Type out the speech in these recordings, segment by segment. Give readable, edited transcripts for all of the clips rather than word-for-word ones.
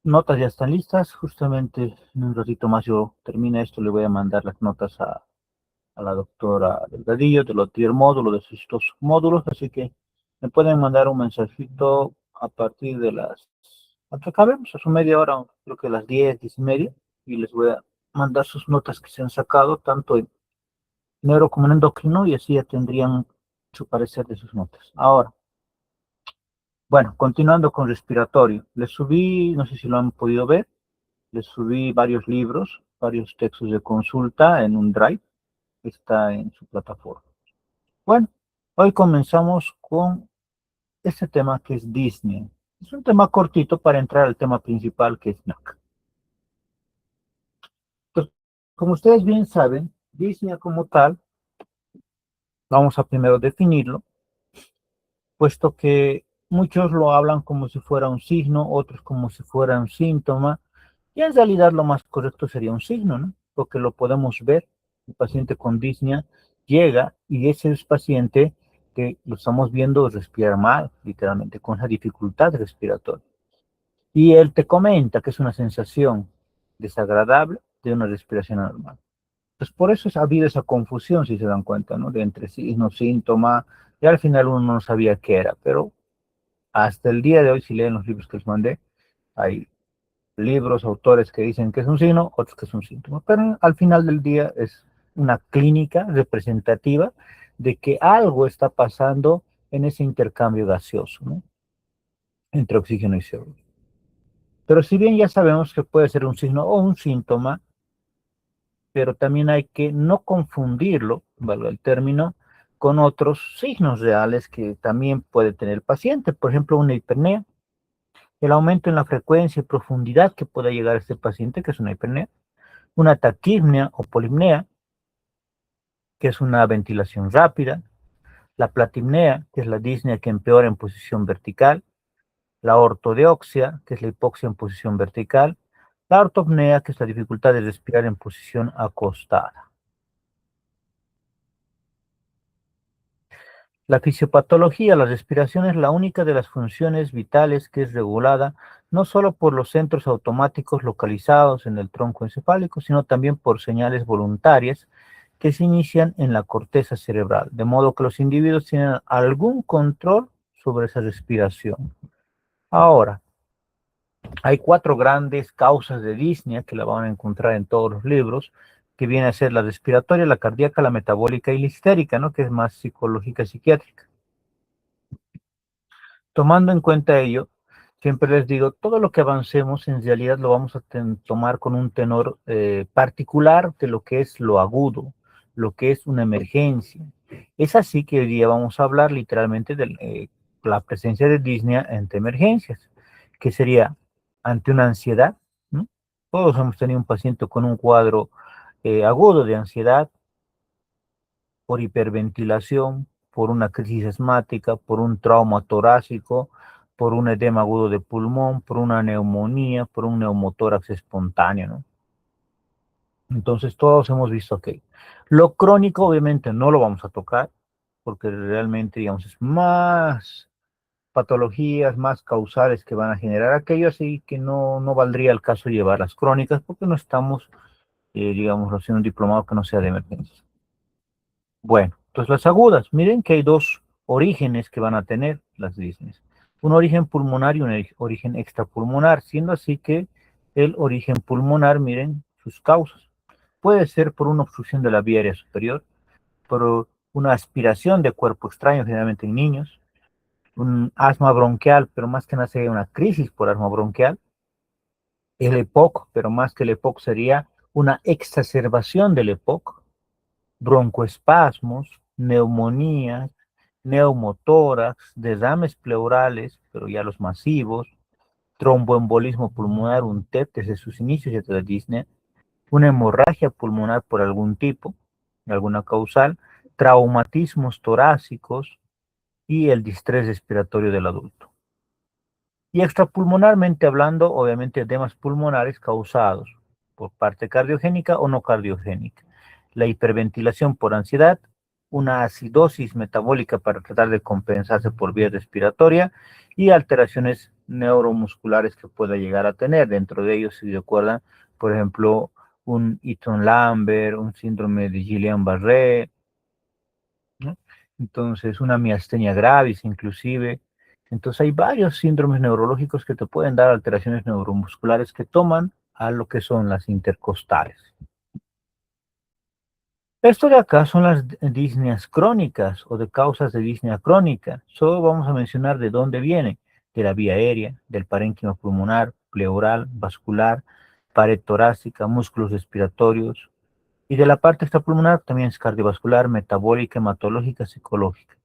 notas ya están listas. Justamente en un ratito más yo termine esto, le voy a mandar las notas a la doctora Delgadillo de los 10 módulos, de sus dos módulos, así que me pueden mandar un mensajito a partir de hasta que acabemos, a su media hora, creo que las 10, 10 y media, y les voy a mandar sus notas que se han sacado, tanto en neuro como en endocrino, y así ya tendrían su parecer de sus notas. Ahora, bueno, continuando con respiratorio, les subí, no sé si lo han podido ver, les subí varios libros, varios textos de consulta en un drive, que está en su plataforma. Bueno, hoy comenzamos con este tema que es Disney. Es un tema cortito para entrar al tema principal que es NAC. Pues, como ustedes bien saben, Disney como tal, vamos a primero definirlo, puesto que muchos lo hablan como si fuera un signo, otros como si fuera un síntoma, y en realidad lo más correcto sería un signo, ¿no? Porque lo podemos ver, el paciente con disnea llega y ese es paciente que lo estamos viendo respirar mal, literalmente, con esa dificultad respiratoria. Y él te comenta que es una sensación desagradable de una respiración normal. Pues por eso ha habido esa confusión, si se dan cuenta, ¿no? De entre signo, síntoma, y al final uno no sabía qué era, pero hasta el día de hoy, si leen los libros que les mandé, hay libros, autores que dicen que es un signo, otros que es un síntoma, pero al final del día es una clínica representativa de que algo está pasando en ese intercambio gaseoso, ¿no? Entre oxígeno y CO2. Pero si bien ya sabemos que puede ser un signo o un síntoma, pero también hay que no confundirlo, valga el término, con otros signos reales que también puede tener el paciente, por ejemplo, una hipernea, el aumento en la frecuencia y profundidad que pueda llegar a este paciente, que es una hipernea, una taquipnea o polipnea, que es una ventilación rápida, la platipnea, que es la disnea que empeora en posición vertical, la ortodeoxia, que es la hipoxia en posición vertical, la ortopnea, que es la dificultad de respirar en posición acostada. La fisiopatología, la respiración es la única de las funciones vitales que es regulada no solo por los centros automáticos localizados en el tronco encefálico, sino también por señales voluntarias que se inician en la corteza cerebral, de modo que los individuos tienen algún control sobre esa respiración. Ahora, hay 4 grandes causas de disnea que la van a encontrar en todos los libros, que viene a ser la respiratoria, la cardíaca, la metabólica y la histérica, ¿no? Que es más psicológica y psiquiátrica. Tomando en cuenta ello, siempre les digo, todo lo que avancemos en realidad lo vamos a tomar con un tenor particular de lo que es lo agudo, lo que es una emergencia. Es así que hoy día vamos a hablar literalmente de la presencia de disnea ante emergencias, que sería ante una ansiedad, ¿no? Todos hemos tenido un paciente con un cuadro agudo de ansiedad, por hiperventilación, por una crisis asmática, por un trauma torácico, por un edema agudo de pulmón, por una neumonía, por un neumotórax espontáneo, ¿no? Entonces todos hemos visto aquello. Lo crónico obviamente no lo vamos a tocar, porque realmente, digamos, es más patologías, más causales que van a generar aquello, así que no valdría el caso llevar las crónicas, porque no estamos, digamos, haciendo un diplomado que no sea de emergencia. Bueno, entonces las agudas, miren que hay dos orígenes que van a tener las disneas. Un origen pulmonar y un origen extrapulmonar, siendo así que el origen pulmonar, miren sus causas. Puede ser por una obstrucción de la vía aérea superior, por una aspiración de cuerpo extraño, generalmente en niños, un asma bronquial, pero más que nada sería una crisis por asma bronquial, el EPOC, pero más que el EPOC sería una exacerbación del EPOC, broncoespasmos, neumonías, neumotórax, derrames pleurales, pero ya los masivos, tromboembolismo pulmonar, un TEP desde sus inicios y hasta la disnea, una hemorragia pulmonar por algún tipo, alguna causal, traumatismos torácicos y el distrés respiratorio del adulto. Y extrapulmonarmente hablando, obviamente, edemas pulmonares causados por parte cardiogénica o no cardiogénica. La hiperventilación por ansiedad, una acidosis metabólica para tratar de compensarse por vía respiratoria y alteraciones neuromusculares que pueda llegar a tener. Dentro de ellos, si recuerdan, por ejemplo, un Eaton-Lambert, un síndrome de Guillain-Barré, ¿no? Entonces, una miastenia gravis inclusive. Entonces, hay varios síndromes neurológicos que te pueden dar alteraciones neuromusculares que toman a lo que son las intercostales. Esto de acá son las disneas crónicas o de causas de disnea crónica. Solo vamos a mencionar de dónde viene: de la vía aérea, del parénquima pulmonar, pleural, vascular, pared torácica, músculos respiratorios, y de la parte extrapulmonar también es cardiovascular, metabólica, hematológica, psicológica.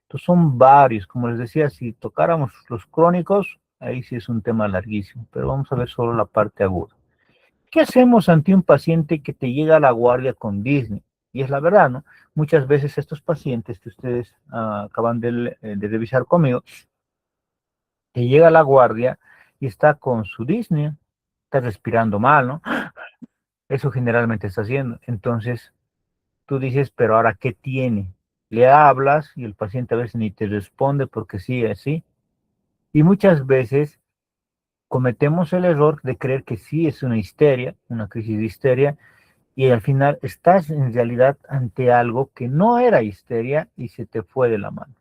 Entonces son varios, como les decía, si tocáramos los crónicos, ahí sí es un tema larguísimo, pero vamos a ver solo la parte aguda. ¿Qué hacemos ante un paciente que te llega a la guardia con disnea? Y es la verdad, ¿no? Muchas veces estos pacientes que ustedes acaban de revisar conmigo, te llega a la guardia y está con su disnea, está respirando mal, ¿no? Eso generalmente está haciendo. Entonces, tú dices, pero ahora, ¿qué tiene? Le hablas y el paciente a veces ni te responde porque sí, así. Y muchas veces cometemos el error de creer que sí es una histeria, una crisis de histeria, y al final estás en realidad ante algo que no era histeria y se te fue de la mano.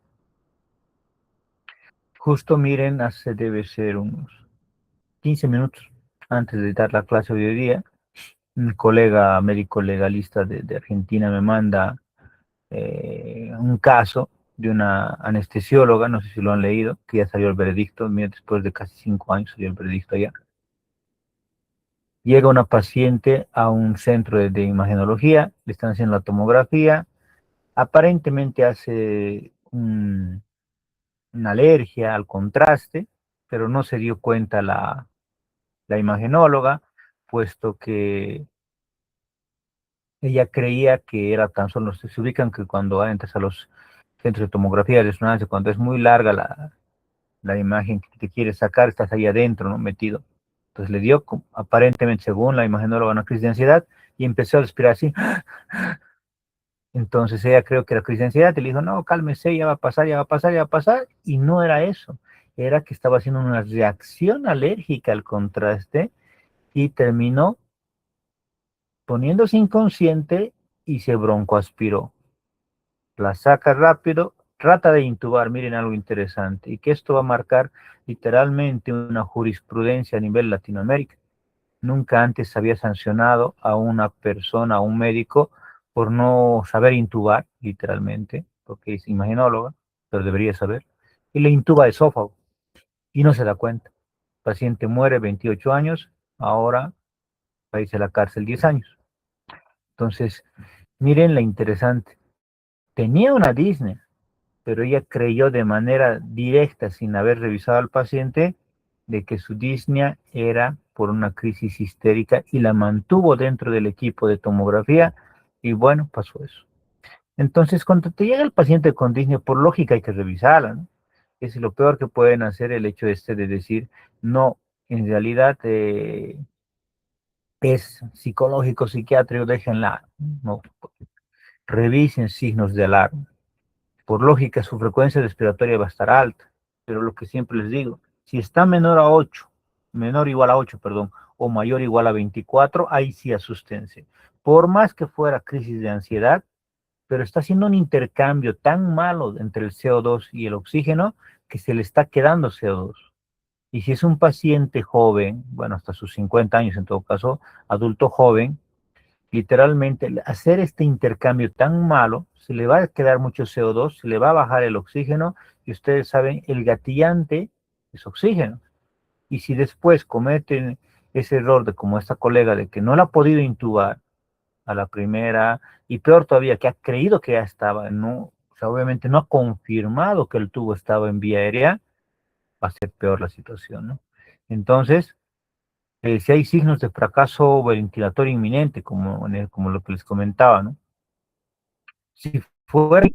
Justo miren, hace debe ser unos 15 minutos antes de dar la clase de hoy día, un colega médico legalista de Argentina me manda un caso de una anestesióloga, no sé si lo han leído, que ya salió el veredicto, mira, después de casi 5 años salió el veredicto ya. Llega una paciente a un centro de imagenología, le están haciendo la tomografía, aparentemente hace una alergia al contraste, pero no se dio cuenta la imagenóloga, puesto que ella creía que era tan solo, se ubican que cuando entras a los centros de tomografía de resonancia, cuando es muy larga la imagen que te quieres sacar, estás ahí adentro, ¿no? Metido. Entonces le dio, aparentemente, según la imagenóloga, una crisis de ansiedad y empezó a respirar así. Entonces ella creo que era crisis de ansiedad y le dijo, no, cálmese, ya va a pasar, ya va a pasar, ya va a pasar. Y no era eso, era que estaba haciendo una reacción alérgica al contraste y terminó poniéndose inconsciente y se broncoaspiró. La saca rápido, trata de intubar, miren algo interesante, y que esto va a marcar literalmente una jurisprudencia a nivel Latinoamérica. Nunca antes se había sancionado a una persona, a un médico, por no saber intubar, literalmente, porque es imaginóloga, pero debería saber, y le intuba esófago, y no se da cuenta. El paciente muere, 28 años, ahora va a irse a la cárcel 10 años. Entonces, miren la interesante. Tenía una disnea, pero ella creyó de manera directa, sin haber revisado al paciente, de que su disnea era por una crisis histérica y la mantuvo dentro del equipo de tomografía y bueno, pasó eso. Entonces, cuando te llega el paciente con disnea, por lógica hay que revisarla, ¿no? Es lo peor que pueden hacer el hecho de decir, no, en realidad es psicológico, psiquiátrico, déjenla, no, revisen signos de alarma. Por lógica, su frecuencia respiratoria va a estar alta, pero lo que siempre les digo, si está menor a 8, menor o igual a 8, perdón, o mayor o igual a 24, ahí sí asústense. Por más que fuera crisis de ansiedad, pero está haciendo un intercambio tan malo entre el CO2 y el oxígeno que se le está quedando CO2. Y si es un paciente joven, bueno, hasta sus 50 años en todo caso, adulto joven, literalmente hacer este intercambio tan malo, se le va a quedar mucho CO2, se le va a bajar el oxígeno, y ustedes saben, el gatillante es oxígeno. Y si después cometen ese error de como esta colega de que no la ha podido intubar a la primera, y peor todavía, que ha creído que ya estaba, no, o sea, obviamente no ha confirmado que el tubo estaba en vía aérea, va a ser peor la situación, ¿no? Entonces, si hay signos de fracaso ventilatorio inminente, como lo que les comentaba, ¿no? Si fuera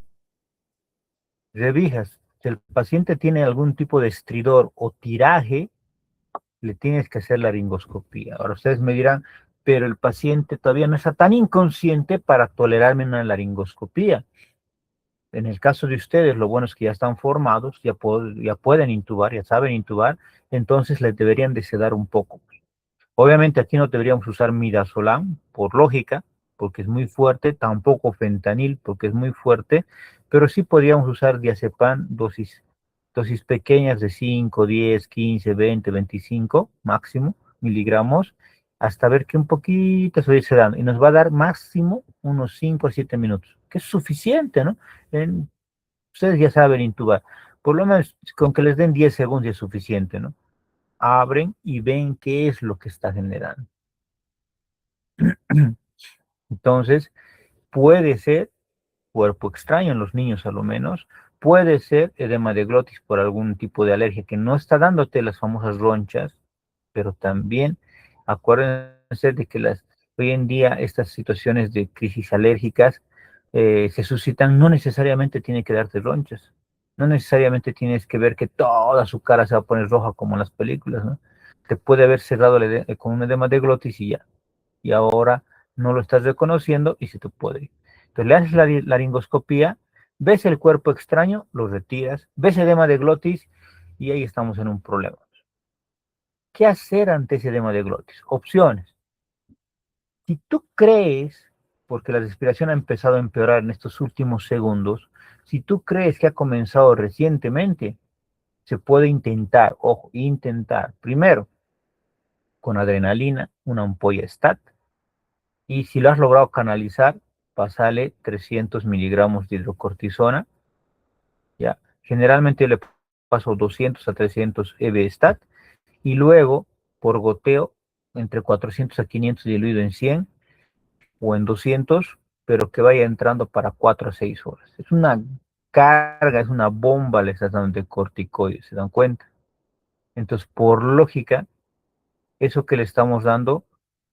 revijas, si el paciente tiene algún tipo de estridor o tiraje, le tienes que hacer laringoscopía. Ahora ustedes me dirán, pero el paciente todavía no está tan inconsciente para tolerarme una laringoscopía. En el caso de ustedes, lo bueno es que ya están formados, ya pueden intubar, ya saben intubar, entonces les deberían de sedar un poco. Obviamente aquí no deberíamos usar midazolam, por lógica, porque es muy fuerte, tampoco fentanil, porque es muy fuerte, pero sí podríamos usar diazepam, dosis pequeñas de 5, 10, 15, 20, 25 máximo miligramos, hasta ver que un poquito se va sedando, y nos va a dar máximo unos 5 a 7 minutos, que es suficiente, ¿no? En, ustedes ya saben intubar, por lo menos con que les den 10 segundos ya es suficiente, ¿no? Abren y ven qué es lo que está generando. Entonces, puede ser cuerpo extraño en los niños a lo menos, puede ser edema de glotis por algún tipo de alergia que no está dándote las famosas ronchas, pero también acuérdense de que hoy en día estas situaciones de crisis alérgicas se suscitan, no necesariamente tiene que darte ronchas, no necesariamente tienes que ver que toda su cara se va a poner roja como en las películas, ¿no? Te puede haber cerrado con un edema de glotis y ya, y ahora no lo estás reconociendo y se te puede ir. Entonces le haces la laringoscopía, ves el cuerpo extraño, lo retiras, ves edema de glotis y ahí estamos en un problema. ¿Qué hacer ante ese edema de glotis? Opciones. Si tú crees, porque la respiración ha empezado a empeorar en estos últimos segundos, si tú crees que ha comenzado recientemente, se puede intentar, ojo, intentar, primero, con adrenalina, una ampolla STAT, y si lo has logrado canalizar, pasale 300 miligramos de hidrocortisona, ¿ya? Generalmente le paso 200 a 300 EB-STAT, y luego, por goteo, entre 400 a 500 diluido en 100 o en 200, pero que vaya entrando para 4 a 6 horas. Es una carga, es una bomba, le estás dando de corticoides, ¿se dan cuenta? Entonces, por lógica, eso que le estamos dando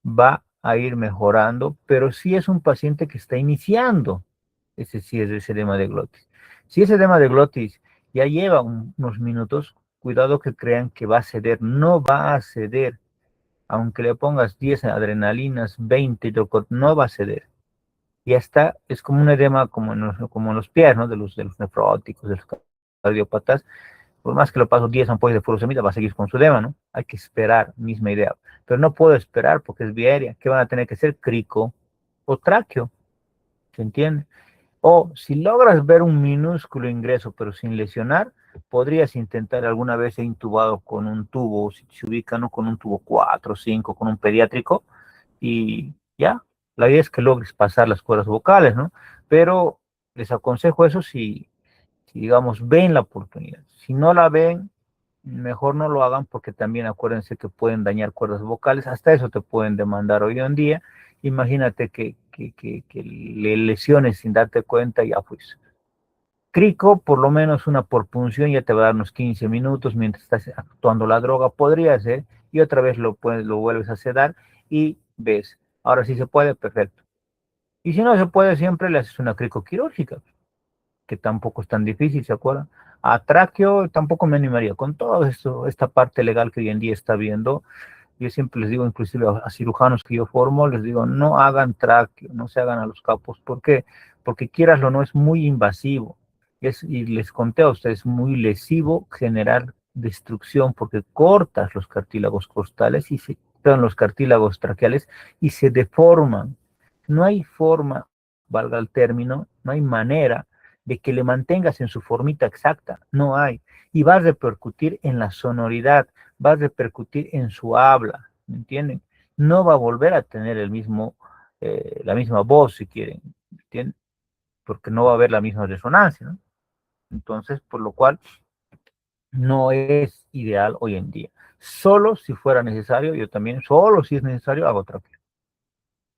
va a ir mejorando, pero si es un paciente que está iniciando, ese sí es ese edema de glotis. Si ese edema de glotis ya lleva unos minutos, cuidado que crean que va a ceder, no va a ceder, aunque le pongas 10 adrenalinas, 20, no va a ceder. Y hasta es como un edema como en los pies, ¿no? De los nefróticos, de los cardiópatas, por más que lo paso 10 ampollas de furosemida, va a seguir con su edema, ¿no? Hay que esperar, misma idea. Pero no puedo esperar porque es vía aérea. ¿Qué van a tener que hacer? Crico o tráqueo, ¿se entiende? O si logras ver un minúsculo ingreso, pero sin lesionar, podrías intentar alguna vez intubado con un tubo, si se ubica, ¿no? Con un tubo 4 o 5, con un pediátrico, y ya. La idea es que logres pasar las cuerdas vocales, ¿no? Pero les aconsejo eso si digamos, ven la oportunidad. Si no la ven, mejor no lo hagan porque también acuérdense que pueden dañar cuerdas vocales, hasta eso te pueden demandar hoy en día. Imagínate que le lesiones sin darte cuenta y ya pues. Crico, por lo menos una por punción ya te va a dar unos 15 minutos mientras estás actuando la droga, podría ser, y otra vez lo vuelves a sedar y ves. Ahora sí se puede, perfecto. Y si no se puede, siempre le haces una crico quirúrgica, que tampoco es tan difícil, ¿se acuerdan? A tráqueo tampoco me animaría. Con todo esto, esta parte legal que hoy en día está viendo, yo siempre les digo, inclusive a cirujanos que yo formo, les digo, no hagan tráqueo, no se hagan a los capos. ¿Por qué? Porque quieras o no, es muy invasivo. Y les conté a ustedes, muy lesivo generar destrucción porque cortas los cartílagos costales y se quitan los cartílagos traqueales y se deforman. No hay forma, valga el término, no hay manera de que le mantengas en su formita exacta, no hay. Y va a repercutir en la sonoridad, va a repercutir en su habla, ¿me entienden? No va a volver a tener la misma voz, si quieren, ¿me entienden? Porque no va a haber la misma resonancia, ¿no? Entonces, por lo cual, no es ideal hoy en día. Solo si fuera necesario, yo también, solo si es necesario, hago tráqueo.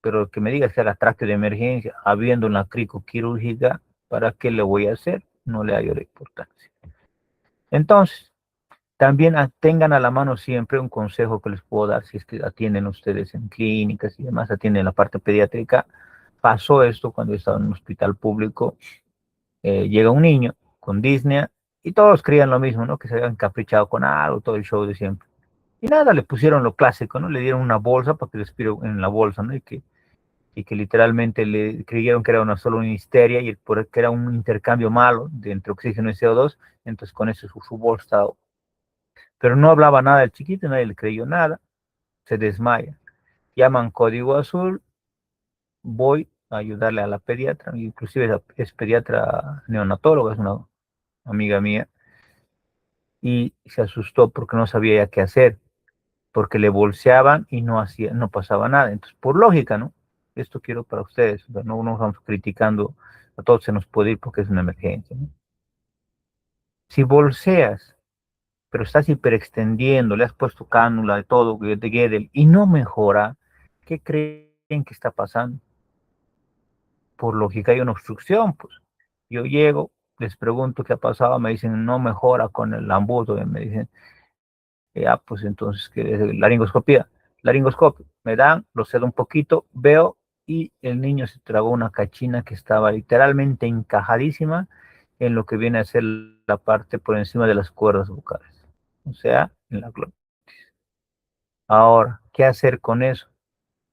Pero que me digas que haga tráqueo de emergencia, habiendo una crico quirúrgica, ¿para qué le voy a hacer? No le hallo la importancia. Entonces, también tengan a la mano siempre un consejo que les puedo dar si es que atienden ustedes en clínicas y demás, atienden la parte pediátrica. Pasó esto cuando yo estaba en un hospital público, llega un niño con disnea y todos creían lo mismo, ¿no? Que se habían caprichado con algo, todo el show de siempre. Y nada, le pusieron lo clásico, ¿no? Le dieron una bolsa para que respire en la bolsa, ¿no? y que literalmente le creyeron que era una solo una histeria y que era un intercambio malo de entre oxígeno y CO2, entonces con eso su bolsa, pero no hablaba nada del chiquito, nadie le creyó nada, se desmaya, llaman código azul, voy a ayudarle a la pediatra, inclusive es pediatra neonatóloga, es una amiga mía, y se asustó porque no sabía ya qué hacer, porque le bolseaban y no pasaba nada. Entonces, por lógica, ¿no? Esto quiero para ustedes, o sea, no vamos criticando, a todos se nos puede ir porque es una emergencia, ¿no? Si bolseas, pero estás hiperextendiendo, le has puesto cánula de todo, de Gedel, y no mejora, ¿qué creen que está pasando? Por lógica hay una obstrucción, pues. Yo llego, les pregunto qué ha pasado, me dicen no mejora con el lambuto, me dicen, pues entonces, ¿qué es laringoscopía? Laringoscopio, me dan, lo cedo un poquito, veo, y el niño se tragó una cachina que estaba literalmente encajadísima en lo que viene a ser la parte por encima de las cuerdas vocales, o sea, en la glotis. Ahora, ¿qué hacer con eso?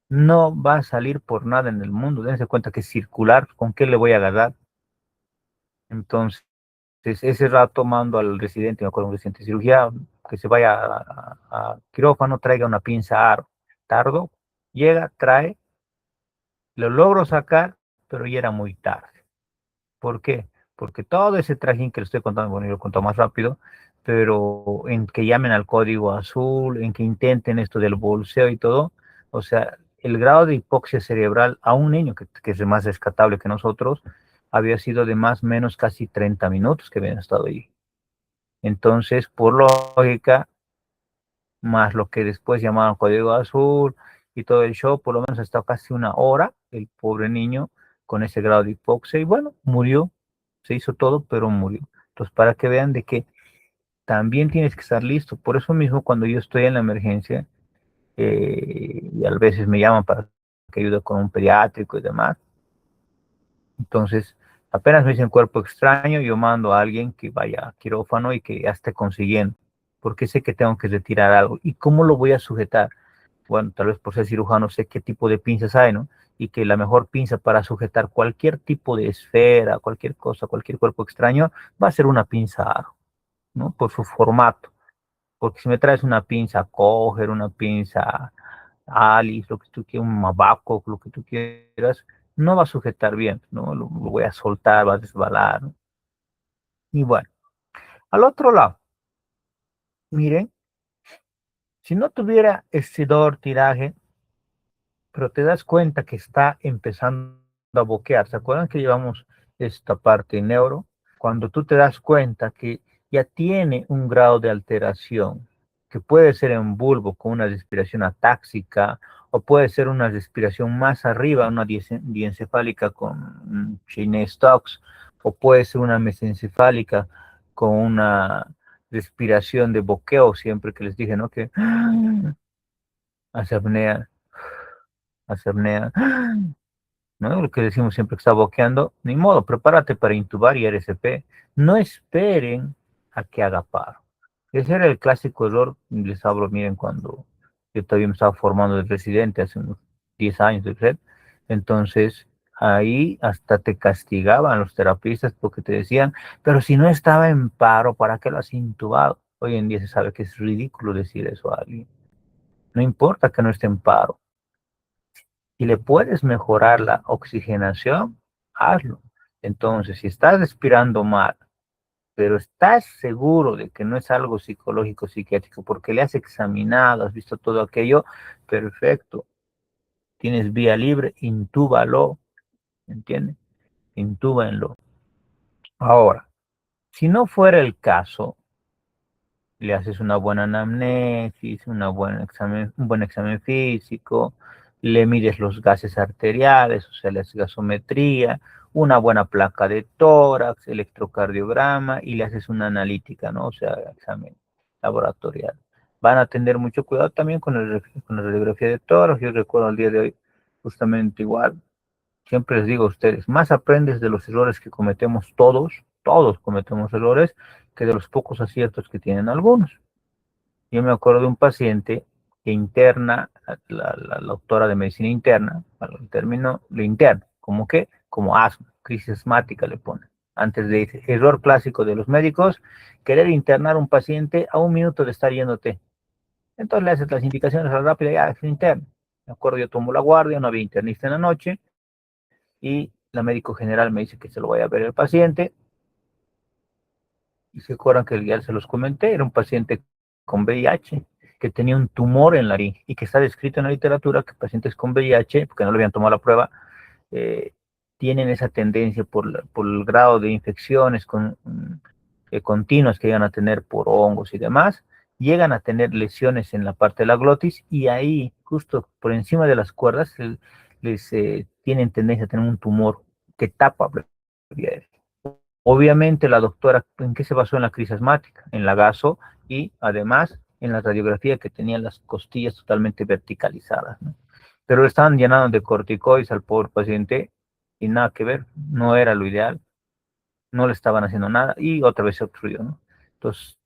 No va a salir por nada en el mundo, dense cuenta que es circular, ¿con qué le voy a agarrar? Entonces, ese rato mando al residente, me acuerdo, un residente de cirugía, que se vaya a quirófano, traiga una pinza aro. Tardo, llega, trae, lo logro sacar, pero ya era muy tarde. ¿Por qué? Porque todo ese trajín que le estoy contando, bueno, yo lo cuento más rápido, pero en que llamen al código azul, en que intenten esto del bolseo y todo, o sea, el grado de hipoxia cerebral a un niño que es más rescatable que nosotros, había sido de más o menos casi 30 minutos que habían estado ahí. Entonces, por lógica, más lo que después llamaban código azul y todo el show, por lo menos hasta casi una hora, el pobre niño con ese grado de hipoxia, y bueno, murió, se hizo todo, pero murió. Entonces, para que vean de que también tienes que estar listo. Por eso mismo, cuando yo estoy en la emergencia, y a veces me llaman para que ayude con un pediátrico y demás, entonces, apenas me dicen cuerpo extraño, yo mando a alguien que vaya a quirófano y que ya esté consiguiendo, porque sé que tengo que retirar algo. ¿Y cómo lo voy a sujetar? Bueno, tal vez por ser cirujano sé qué tipo de pinzas hay, ¿no? Y que la mejor pinza para sujetar cualquier tipo de esfera, cualquier cosa, cualquier cuerpo extraño, va a ser una pinza aro, ¿no? Por su formato. Porque si me traes una pinza coger, una pinza Alice, lo que tú quieras, un mabaco, lo que tú quieras, no va a sujetar bien, ¿no? Lo voy a soltar, va a desbalar, ¿no? Y bueno, al otro lado, miren, si no tuviera estridor, tiraje, pero te das cuenta que está empezando a boquear. ¿Se acuerdan que llevamos esta parte neuro? Cuando tú te das cuenta que ya tiene un grado de alteración, que puede ser en bulbo con una respiración atáxica, o puede ser una respiración más arriba, una diencefálica con Cheyne-Stokes, o puede ser una mesencefálica con una respiración de boqueo, siempre que les dije, ¿no? Que hace apnea, hace apnea, ¿no? Lo que decimos siempre que está boqueando, ni modo, prepárate para intubar y RCP. No esperen a que haga paro. Ese era el clásico error, les hablo, miren, cuando yo todavía me estaba formando de residente hace unos 10 años de red, entonces ahí hasta te castigaban los terapistas porque te decían, pero si no estaba en paro, ¿para qué lo has intubado? Hoy en día se sabe que es ridículo decir eso a alguien. No importa que no esté en paro, y le puedes mejorar la oxigenación, hazlo. Entonces, si estás respirando mal, pero estás seguro de que no es algo psicológico, psiquiátrico, porque le has examinado, has visto todo aquello, perfecto. Tienes vía libre, intúbalo, ¿entiendes? Intúbenlo. Ahora, si no fuera el caso, le haces una buena anamnesis, un buen examen físico, le mides los gases arteriales, o sea, le haces gasometría, una buena placa de tórax, electrocardiograma y le haces una analítica, ¿no? O sea, examen laboratorial. Van a tener mucho cuidado también con la radiografía de tórax. Yo recuerdo el día de hoy justamente igual. Siempre les digo a ustedes, más aprendes de los errores que cometemos todos cometemos errores, que de los pocos aciertos que tienen algunos. Yo me acuerdo de un paciente que interna, la doctora de medicina interna, para el término, le interna, como que, como asma, crisis asmática le pone. Antes de ese error clásico de los médicos, querer internar a un paciente a un minuto de estar yéndote. Entonces le haces las indicaciones rápidas, ya es interno. Me acuerdo, yo tomo la guardia, no había internista en la noche, y la médico general me dice que se lo vaya a ver el paciente, y se acuerdan que ya se los comenté, era un paciente con VIH, que tenía un tumor en la nariz, y que está descrito en la literatura que pacientes con VIH, porque no le habían tomado la prueba, eh, tienen esa tendencia por el grado de infecciones continuas que llegan a tener por hongos y demás, llegan a tener lesiones en la parte de la glotis, y ahí, justo por encima de las cuerdas, les tienen tendencia a tener un tumor que tapa. Obviamente la doctora, ¿en qué se basó? En la crisis asmática, en la gaso, y además en la radiografía, que tenía las costillas totalmente verticalizadas, ¿no? Pero le estaban llenando de corticoides al pobre paciente y nada que ver, no era lo ideal, no le estaban haciendo nada y otra vez se obstruyó, ¿no? Entonces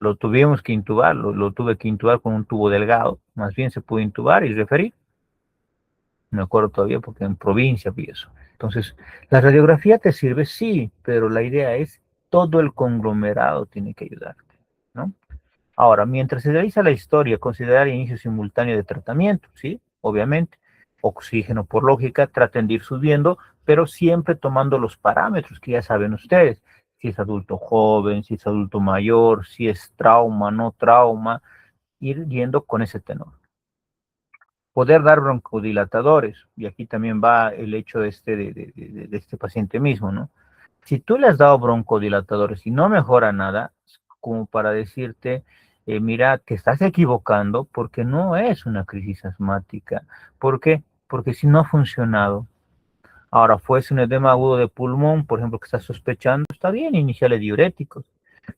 lo tuvimos que intubar, lo tuve que intubar con un tubo delgado, más bien se pudo intubar y referir, me acuerdo todavía porque en provincia vi eso. Entonces, la radiografía te sirve, sí, pero la idea es todo el conglomerado tiene que ayudarte, ¿no? Ahora, mientras se realiza la historia, considerar inicio simultáneo de tratamiento, ¿sí? Obviamente, oxígeno por lógica, traten de ir subiendo, pero siempre tomando los parámetros que ya saben ustedes, si es adulto joven, si es adulto mayor, si es trauma, no trauma, ir yendo con ese tenor. Poder dar broncodilatadores, y aquí también va el hecho de este paciente mismo, ¿no? Si tú le has dado broncodilatadores y no mejora nada, como para decirte, mira, te estás equivocando porque no es una crisis asmática. ¿Por qué? Porque si no ha funcionado. Ahora, fuese un edema agudo de pulmón, por ejemplo, que estás sospechando, está bien iniciarle diuréticos,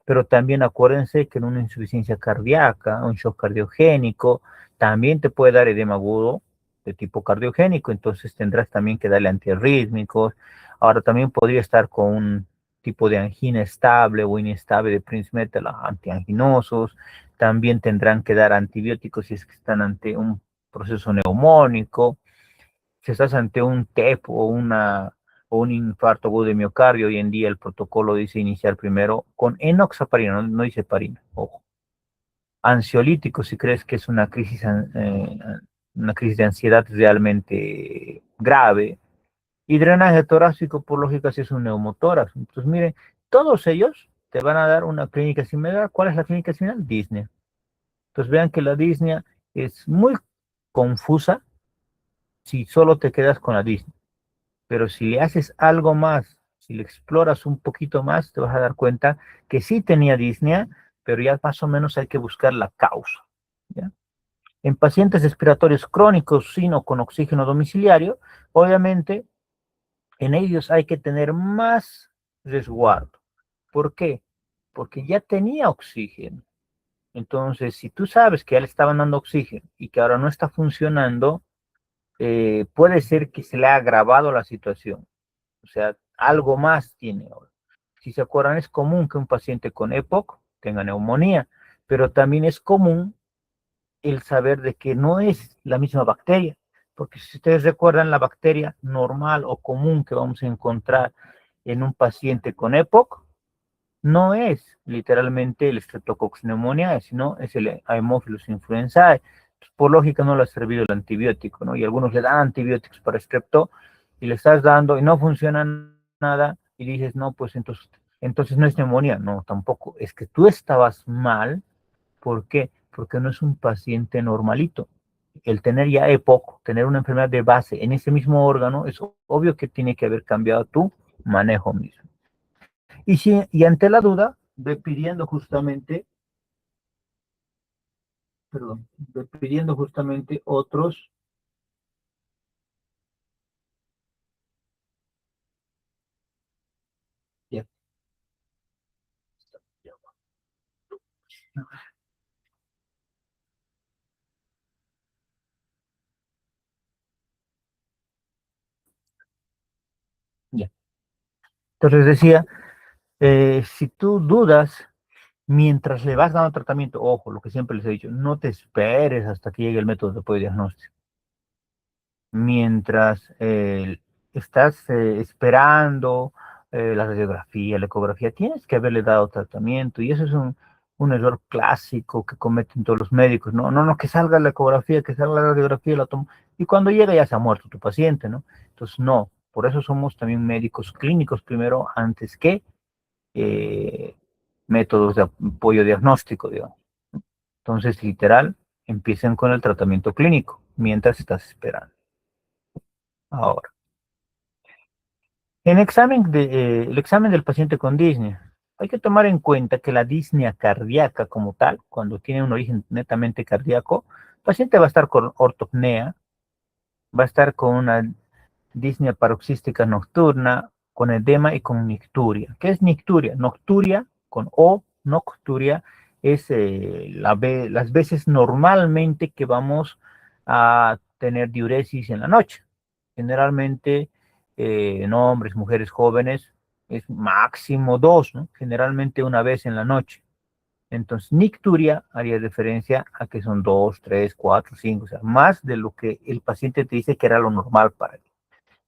pero también acuérdense que en una insuficiencia cardíaca, un shock cardiogénico, también te puede dar edema agudo de tipo cardiogénico, entonces tendrás también que darle antiarrítmicos. Ahora también podría estar con un tipo de angina estable o inestable de Prince Metal, antianginosos. También tendrán que dar antibióticos si es que están ante un proceso neumónico. Si estás ante un TEP o un infarto agudo de miocardio, hoy en día el protocolo dice iniciar primero con enoxaparina, no dice parina, ojo. Ansiolítico, si crees que es una crisis de ansiedad realmente grave. Y drenaje torácico, por lógica, si es un neumotórax. Entonces, miren, todos ellos te van a dar una clínica similar. ¿Cuál es la clínica similar? Disney. Entonces, vean que la Disney es muy confusa si solo te quedas con la Disney. Pero si le haces algo más, si le exploras un poquito más, te vas a dar cuenta que sí tenía disnea, pero ya más o menos hay que buscar la causa, ¿ya? En pacientes respiratorios crónicos, sino con oxígeno domiciliario, obviamente en ellos hay que tener más resguardo. ¿Por qué? Porque ya tenía oxígeno. Entonces, si tú sabes que ya le estaban dando oxígeno y que ahora no está funcionando, puede ser que se le ha agravado la situación. O sea, algo más tiene ahora. Si se acuerdan, es común que un paciente con EPOC tenga neumonía, pero también es común el saber de que no es la misma bacteria, porque si ustedes recuerdan, la bacteria normal o común que vamos a encontrar en un paciente con EPOC no es literalmente el Streptococcus pneumoniae, sino es el Haemophilus influenzae. Por lógica no le ha servido el antibiótico, ¿no? Y algunos le dan antibióticos para estrepto y le estás dando y no funciona nada y dices, no, pues entonces no es neumonía. No, tampoco. Es que tú estabas mal. ¿Por qué? Porque no es un paciente normalito. El tener ya EPOC, tener una enfermedad de base en ese mismo órgano, es obvio que tiene que haber cambiado tu manejo mismo. Y ante la duda, ve pidiendo justamente, perdón, ve pidiendo justamente otros. Ya, ya. Entonces decía, si tú dudas Mientras le vas dando tratamiento, ojo, lo que siempre les he dicho, no te esperes hasta que llegue el método de apoyo diagnóstico. Mientras estás esperando la radiografía, la ecografía, tienes que haberle dado tratamiento y eso es un error clásico que cometen todos los médicos. No, no, no, que salga la ecografía, que salga la radiografía, la tomo. Y cuando llega ya se ha muerto tu paciente, ¿no? Entonces, no, por eso somos también médicos clínicos primero antes que eh, métodos de apoyo diagnóstico, digamos. Entonces, literal, empiecen con el tratamiento clínico mientras estás esperando. Ahora, el examen del paciente con disnea. Hay que tomar en cuenta que la disnea cardíaca como tal, cuando tiene un origen netamente cardíaco, el paciente va a estar con ortopnea, va a estar con una disnea paroxística nocturna, con edema y con nicturia. ¿Qué es nicturia? Nocturia con O, nocturia, es las veces normalmente que vamos a tener diuresis en la noche. Generalmente en hombres, mujeres jóvenes, es máximo dos, ¿no? Generalmente una vez en la noche. Entonces, nicturia haría referencia a que son dos, tres, cuatro, cinco, o sea, más de lo que el paciente te dice que era lo normal para él.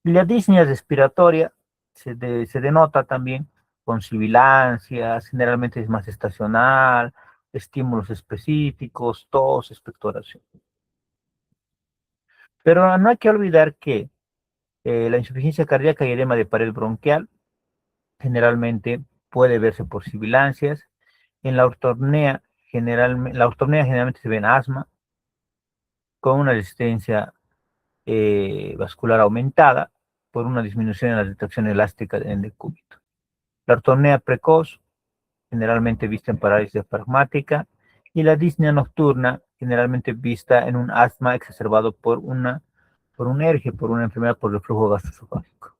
La disnea respiratoria se denota también con sibilancias, generalmente es más estacional, estímulos específicos, tos, expectoración. Pero no hay que olvidar que la insuficiencia cardíaca y edema de pared bronquial generalmente puede verse por sibilancias. En la ortopnea generalmente se ve en asma, con una resistencia vascular aumentada por una disminución en la retracción elástica en decúbito. La ortopnea precoz, generalmente vista en parálisis diafragmática, y la disnea nocturna, generalmente vista en un asma exacerbado por un ERGE, por una enfermedad por reflujo gastroesofágico.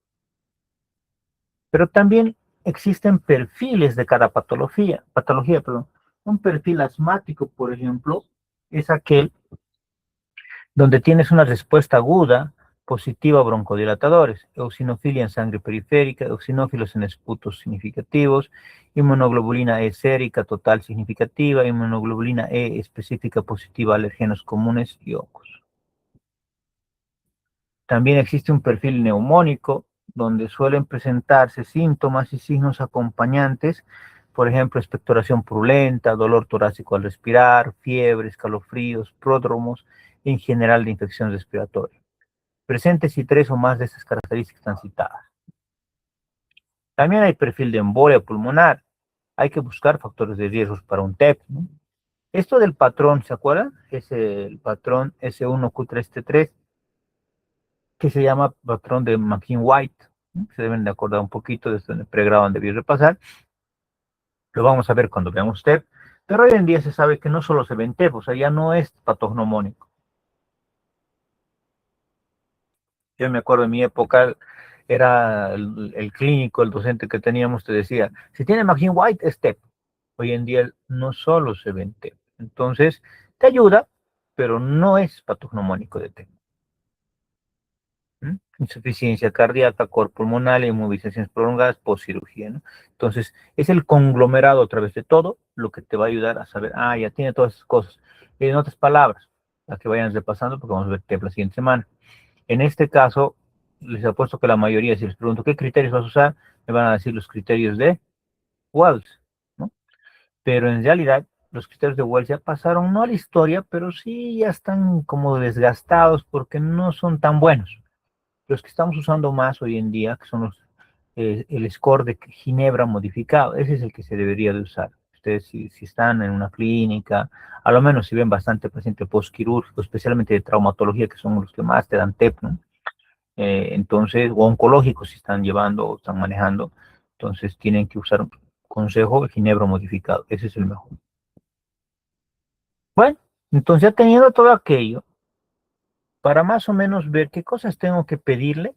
Pero también existen perfiles de cada patología, perdón. Un perfil asmático, por ejemplo, es aquel donde tienes una respuesta aguda positiva a broncodilatadores, eosinofilia en sangre periférica, eosinófilos en esputos significativos, inmunoglobulina E sérica total significativa, inmunoglobulina E específica positiva a alergenos comunes y hongos. También existe un perfil neumónico, donde suelen presentarse síntomas y signos acompañantes, por ejemplo, expectoración purulenta, dolor torácico al respirar, fiebre, escalofríos, pródromos, en general de infección respiratoria. Presentes si tres o más de estas características están citadas. También hay perfil de embolia pulmonar. Hay que buscar factores de riesgo para un TEP, ¿no? Esto del patrón, ¿se acuerdan? Es el patrón S1Q3T3, que se llama patrón de McKean-White, ¿no? Se deben de acordar un poquito de esto en el pregrado donde debí repasar. Lo vamos a ver cuando veamos TEP. Pero hoy en día se sabe que no solo se ven TEP, o sea, ya no es patognomónico. Yo me acuerdo en mi época, era el clínico, el docente que teníamos, te decía, si tiene McKean-White es TEP. Hoy en día no solo se ven TEP. Entonces, te ayuda, pero no es patognomónico de TEP. Insuficiencia cardíaca, cor pulmonar, inmovilizaciones prolongadas, postcirugía, ¿no? Entonces, es el conglomerado a través de todo lo que te va a ayudar a saber, ya tiene todas esas cosas. En otras palabras, las que vayan repasando, porque vamos a ver TEP la siguiente semana. En este caso, les apuesto que la mayoría, si les pregunto qué criterios vas a usar, me van a decir los criterios de Wells, ¿no? Pero en realidad, los criterios de Wells ya pasaron, no a la historia, pero sí ya están como desgastados porque no son tan buenos. Los que estamos usando más hoy en día, que son el score de Ginebra modificado, ese es el que se debería de usar. Ustedes si están en una clínica, a lo menos si ven bastante paciente postquirúrgico, especialmente de traumatología, que son los que más te dan TEP, ¿no? Entonces, o oncológicos si están llevando o están manejando, entonces tienen que usar un consejo de Ginebra modificado, ese es el mejor. Bueno, entonces ya teniendo todo aquello, para más o menos ver qué cosas tengo que pedirle.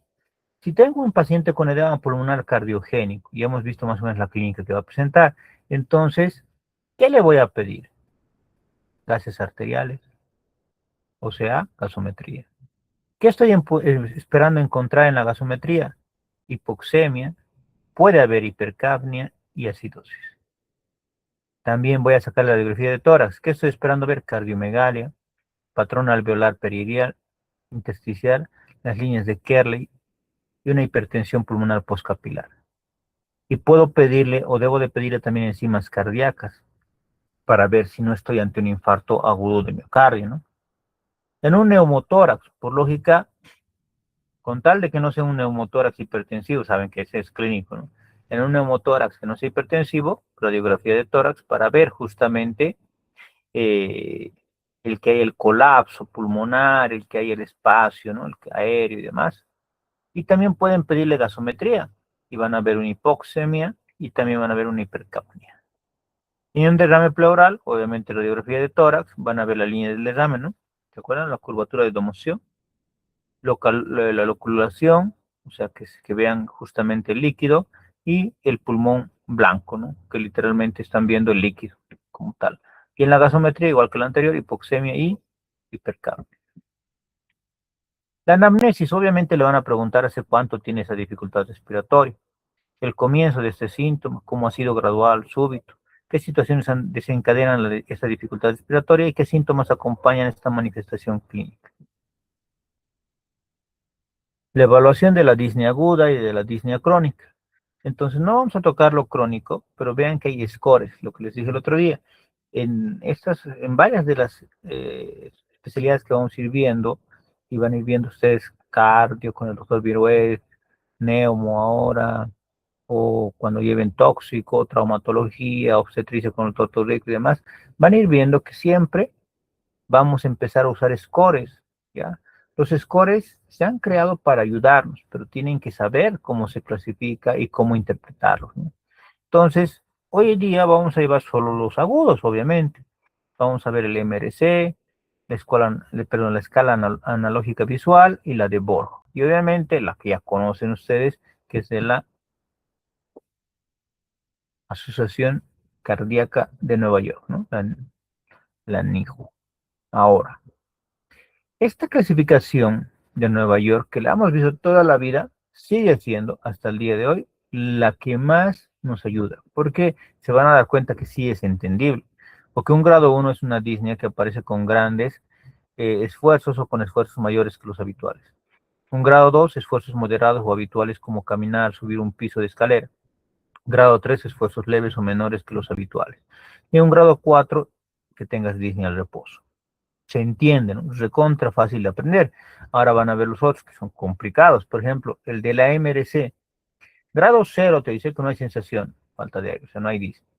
Si tengo un paciente con edema pulmonar cardiogénico, y hemos visto más o menos la clínica que va a presentar, entonces, ¿qué le voy a pedir? Gases arteriales, o sea, gasometría. ¿Qué estoy esperando encontrar en la gasometría? Hipoxemia, puede haber hipercapnia y acidosis. También voy a sacar la radiografía de tórax. ¿Qué estoy esperando ver? Cardiomegalia, patrón alveolar peridial, intersticial, las líneas de Kerley y una hipertensión pulmonar postcapilar. Y puedo pedirle o debo de pedirle también enzimas cardíacas para ver si no estoy ante un infarto agudo de miocardio, ¿no? En un neumotórax, por lógica, con tal de que no sea un neumotórax hipertensivo, saben que ese es clínico, ¿no? En un neumotórax que no sea hipertensivo, radiografía de tórax para ver justamente eh, el que hay el colapso pulmonar, el que hay el espacio, ¿no? El aéreo y demás. Y también pueden pedirle gasometría y van a ver una hipoxemia y también van a ver una hipercapnia. Y un derrame pleural, obviamente radiografía de tórax, van a ver la línea del derrame, ¿no? ¿Se acuerdan? La curvatura de Domoción, la loculación, o sea, que vean justamente el líquido y el pulmón blanco, ¿no? Que literalmente están viendo el líquido como tal. Y en la gasometría, igual que la anterior, hipoxemia y hipercapnia. La anamnesis, obviamente le van a preguntar hace cuánto tiene esa dificultad respiratoria, el comienzo de este síntoma, cómo ha sido gradual, súbito, qué situaciones desencadenan esa dificultad respiratoria y qué síntomas acompañan esta manifestación clínica. La evaluación de la disnea aguda y de la disnea crónica. Entonces, no vamos a tocar lo crónico, pero vean que hay scores, lo que les dije el otro día. En varias de las especialidades que vamos a ir viendo, y van a ir viendo ustedes cardio con el doctor Virués, neumo ahora, o cuando lleven tóxico, traumatología, obstetricia con el doctor Rico y demás, van a ir viendo que siempre vamos a empezar a usar scores, ¿ya? Los scores se han creado para ayudarnos, pero tienen que saber cómo se clasifica y cómo interpretarlos, ¿no? Entonces, hoy en día vamos a llevar solo los agudos, obviamente. Vamos a ver el MRC, la escala analógica visual y la de Borg. Y obviamente la que ya conocen ustedes, que es de la Asociación Cardíaca de Nueva York, ¿no? La NIJU. Ahora, esta clasificación de Nueva York, que la hemos visto toda la vida, sigue siendo hasta el día de hoy la que más nos ayuda, porque se van a dar cuenta que sí es entendible, porque un grado 1 es una disnea que aparece con grandes esfuerzos o con esfuerzos mayores que los habituales. Un grado 2, esfuerzos moderados o habituales como caminar, subir un piso de escalera. Grado 3, esfuerzos leves o menores que los habituales. Y un grado 4, que tengas disnea al reposo. Se entiende, ¿no? Recontra fácil de aprender. Ahora van a ver los otros que son complicados. Por ejemplo, el de la MRC. Grado 0 te dice que no hay sensación, falta de aire, o sea, no hay disnea.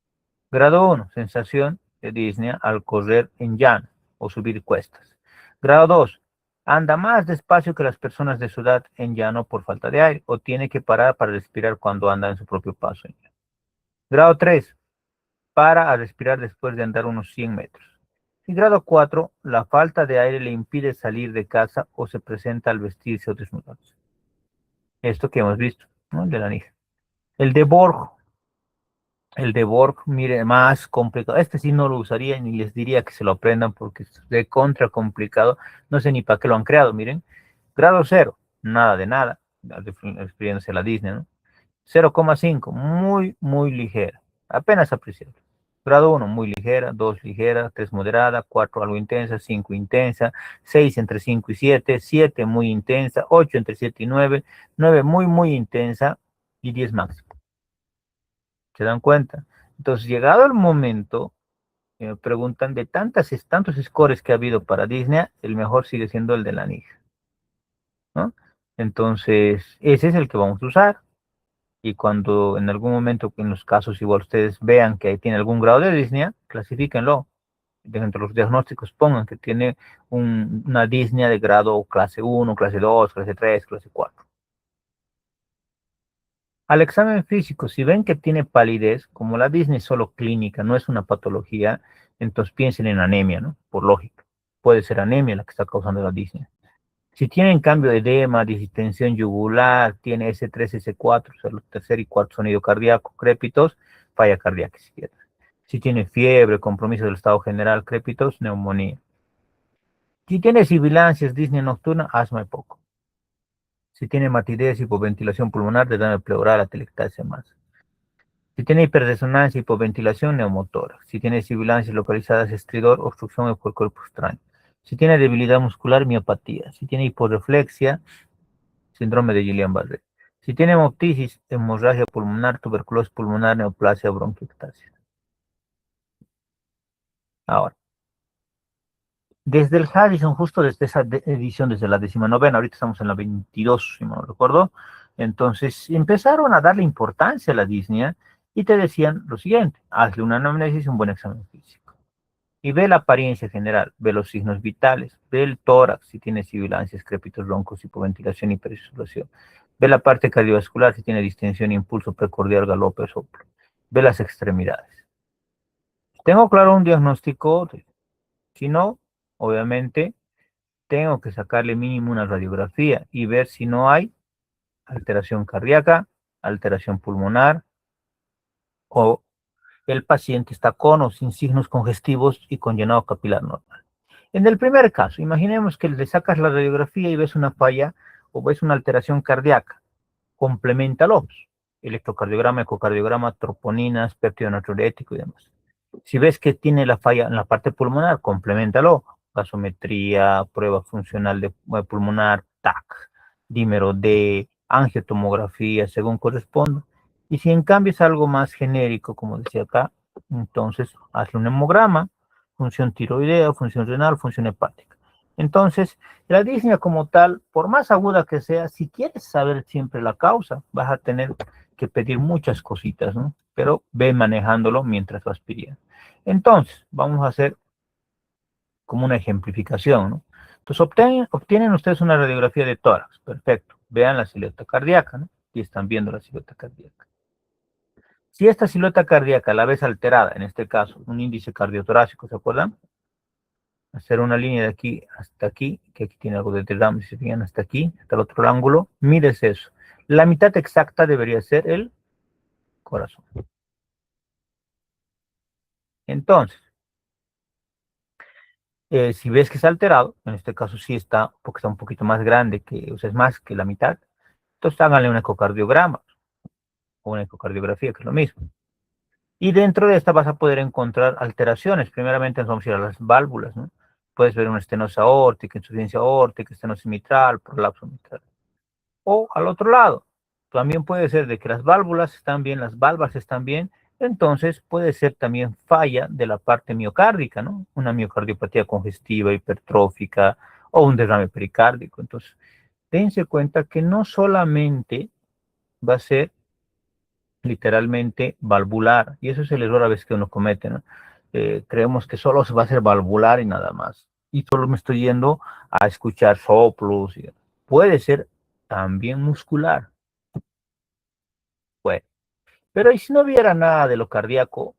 Grado 1, sensación de disnea al correr en llano o subir cuestas. Grado 2, anda más despacio que las personas de su edad en llano por falta de aire o tiene que parar para respirar cuando anda en su propio paso en llano. Grado 3, para a respirar después de andar unos 100 metros. Y grado 4, la falta de aire le impide salir de casa o se presenta al vestirse o desnudarse. Esto que hemos visto, ¿no? El de la niña. El de Borg, mire, más complicado. Este sí no lo usaría ni les diría que se lo aprendan porque es de contra complicado. No sé ni para qué lo han creado, miren. Grado 0, nada de nada, refiriéndose a la Disney, ¿no? 0,5, muy, muy ligera, apenas apreciable. Grado 1, muy ligera, 2 ligera, 3 moderada, 4 algo intensa, 5 intensa, 6 entre 5 y 7, 7 muy intensa, 8 entre 7 y 9, 9 muy, muy intensa y 10 máximo. ¿Se dan cuenta? Entonces, llegado el momento, me preguntan de tantos scores que ha habido para Disney, el mejor sigue siendo el de la Ninja, ¿no? Entonces, ese es el que vamos a usar. Y cuando en algún momento, en los casos igual ustedes vean que tiene algún grado de disnea, clasifíquenlo. Dentro de los diagnósticos pongan que tiene una disnea de grado clase 1, clase 2, clase 3, clase 4. Al examen físico, si ven que tiene palidez, como la disnea es solo clínica, no es una patología, entonces piensen en anemia, ¿no? Por lógica. Puede ser anemia la que está causando la disnea. Si tiene en cambio edema, distensión yugular, tiene S3, S4, o sea, el tercer y cuarto sonido cardíaco, crépitos, falla cardíaca izquierda. Si tiene fiebre, compromiso del estado general, crépitos, neumonía. Si tiene sibilancias, disnea nocturna, asma y poco. Si tiene matidez, hipoventilación pulmonar, derrame pleural, atelectasia más. Si tiene hiperresonancia, hipoventilación, neumotórax. Si tiene sibilancias localizadas, estridor, obstrucción por cuerpo extraño. Si tiene debilidad muscular, miopatía. Si tiene hiporreflexia, síndrome de Guillain-Barré. Si tiene hemoptisis, hemorragia pulmonar, tuberculosis pulmonar, neoplasia, bronquiectasis. Ahora, desde el Harrison, justo desde esa edición, desde la 19ª, ahorita estamos en la 22, si no recuerdo, entonces empezaron a darle importancia a la disnea y te decían lo siguiente: hazle una anamnesis y un buen examen físico. Y ve la apariencia general, ve los signos vitales, ve el tórax, si tiene sibilancias, crépitos, roncos, hipoventilación, hiperinsulación. Ve la parte cardiovascular, si tiene distensión, impulso precordial, galope, soplo. Ve las extremidades. Tengo claro un diagnóstico, si no, obviamente, tengo que sacarle mínimo una radiografía y ver si no hay alteración cardíaca, alteración pulmonar o el paciente está con o sin signos congestivos y con llenado capilar normal. En el primer caso, imaginemos que le sacas la radiografía y ves una falla o ves una alteración cardíaca. Compleméntalo. Electrocardiograma, ecocardiograma, troponinas, péptido natriurético y demás. Si ves que tiene la falla en la parte pulmonar, compleméntalo. Gasometría, prueba funcional de pulmonar, TAC, dímero D, angiotomografía, según corresponda. Y si en cambio es algo más genérico, como decía acá, entonces hazle un hemograma, función tiroidea, función renal, función hepática. Entonces, la disnea como tal, por más aguda que sea, si quieres saber siempre la causa, vas a tener que pedir muchas cositas, ¿no? Pero ve manejándolo mientras vas pidiendo. Entonces, vamos a hacer como una ejemplificación, ¿no? Entonces, obtienen ustedes una radiografía de tórax, perfecto. Vean la silueta cardíaca, ¿no? Y están viendo la silueta cardíaca. Si esta silueta cardíaca la ves alterada, en este caso, un índice cardiotorácico, ¿se acuerdan? Hacer una línea de aquí hasta aquí, que aquí tiene algo de derrame, si se fijan, hasta aquí, hasta el otro ángulo, mires eso. La mitad exacta debería ser el corazón. Entonces, si ves que está alterado, en este caso sí está, porque está un poquito más grande, que, o sea, es más que la mitad, entonces háganle un ecocardiograma o una ecocardiografía, que es lo mismo. Y dentro de esta vas a poder encontrar alteraciones. Primeramente nos vamos a ir a las válvulas, ¿no? Puedes ver una estenosis aórtica, insuficiencia aórtica, estenosis mitral, prolapso mitral. O al otro lado, también puede ser de que las válvulas están bien, las valvas están bien, entonces puede ser también falla de la parte miocárdica, ¿no? Una miocardiopatía congestiva, hipertrófica o un derrame pericárdico. Entonces, dense cuenta que no solamente va a ser literalmente valvular, y eso es el error a veces que uno comete, ¿no? Creemos que solo se va a hacer valvular y nada más. Y solo me estoy yendo a escuchar soplos. Puede ser también muscular. Bueno, pero y si no hubiera nada de lo cardíaco,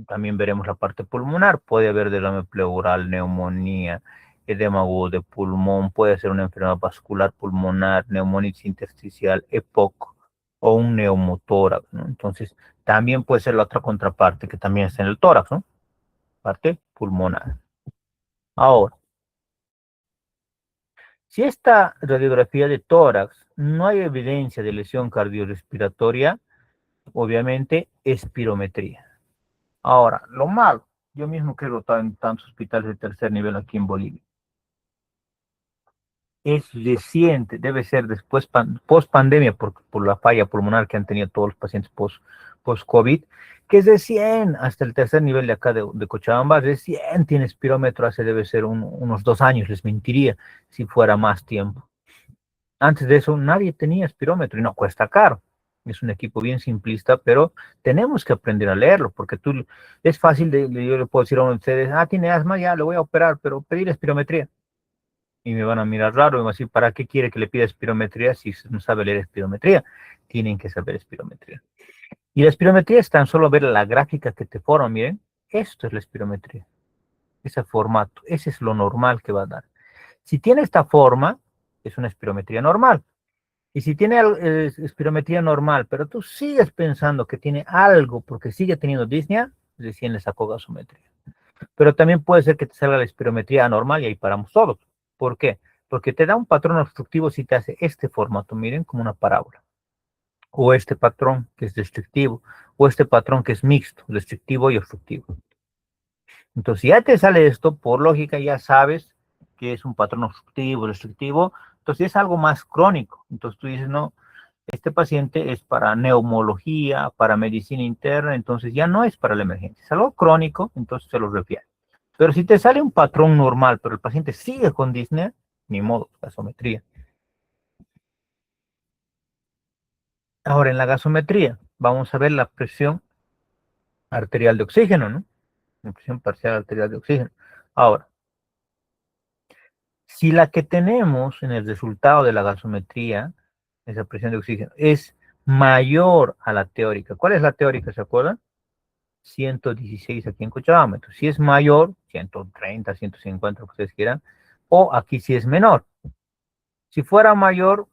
también veremos la parte pulmonar. Puede haber derrame pleural, neumonía, edema agudo de pulmón, puede ser una enfermedad vascular pulmonar, neumonitis intersticial, EPOC o un neumotórax, ¿no? Entonces, también puede ser la otra contraparte que también está en el tórax, ¿no? Parte pulmonar. Ahora, si esta radiografía de tórax no hay evidencia de lesión cardiorrespiratoria, obviamente espirometría. Ahora, lo malo, yo mismo que he rotado en tantos hospitales de tercer nivel aquí en Bolivia, es reciente, debe ser después, post pandemia, por la falla pulmonar que han tenido todos los pacientes post-COVID, que es recién, hasta el tercer nivel de acá de Cochabamba, recién tiene espirómetro, hace debe ser unos 2 años, les mentiría si fuera más tiempo. Antes de eso nadie tenía espirómetro y no cuesta caro. Es un equipo bien simplista, pero tenemos que aprender a leerlo, porque es fácil, yo le puedo decir a uno de ustedes, tiene asma, ya, le voy a operar, pero pedir espirometría. Y me van a mirar raro, y me van a decir, ¿para qué quiere que le pida espirometría si no sabe leer espirometría? Tienen que saber espirometría. Y la espirometría es tan solo ver la gráfica que te forma, miren, esto es la espirometría, ese formato, ese es lo normal que va a dar. Si tiene esta forma, es una espirometría normal. Y si tiene espirometría normal, pero tú sigues pensando que tiene algo porque sigue teniendo disnea, recién le sacó gasometría. Pero también puede ser que te salga la espirometría anormal y ahí paramos todos. ¿Por qué? Porque te da un patrón obstructivo si te hace este formato, miren, como una parábola. o este patrón que es restrictivo, o este patrón que es mixto, restrictivo y obstructivo. Entonces, si ya te sale esto, por lógica ya sabes que es un patrón obstructivo, restrictivo, entonces es algo más crónico. Entonces tú dices, no, este paciente es para neumología, para medicina interna, entonces ya no es para la emergencia, es algo crónico, entonces se lo refiere. Pero si te sale un patrón normal, pero el paciente sigue con disnea, ni modo, gasometría. Ahora, en la gasometría, vamos a ver la presión arterial de oxígeno, ¿no? La presión parcial arterial de oxígeno. Ahora, si la que tenemos en el resultado de la gasometría, esa presión de oxígeno, es mayor a la teórica, ¿cuál es la teórica? ¿Se acuerdan? 116 aquí en Cochabamba. Si es mayor, 130, 150, lo que ustedes quieran, o aquí si es menor. Si fuera mayor,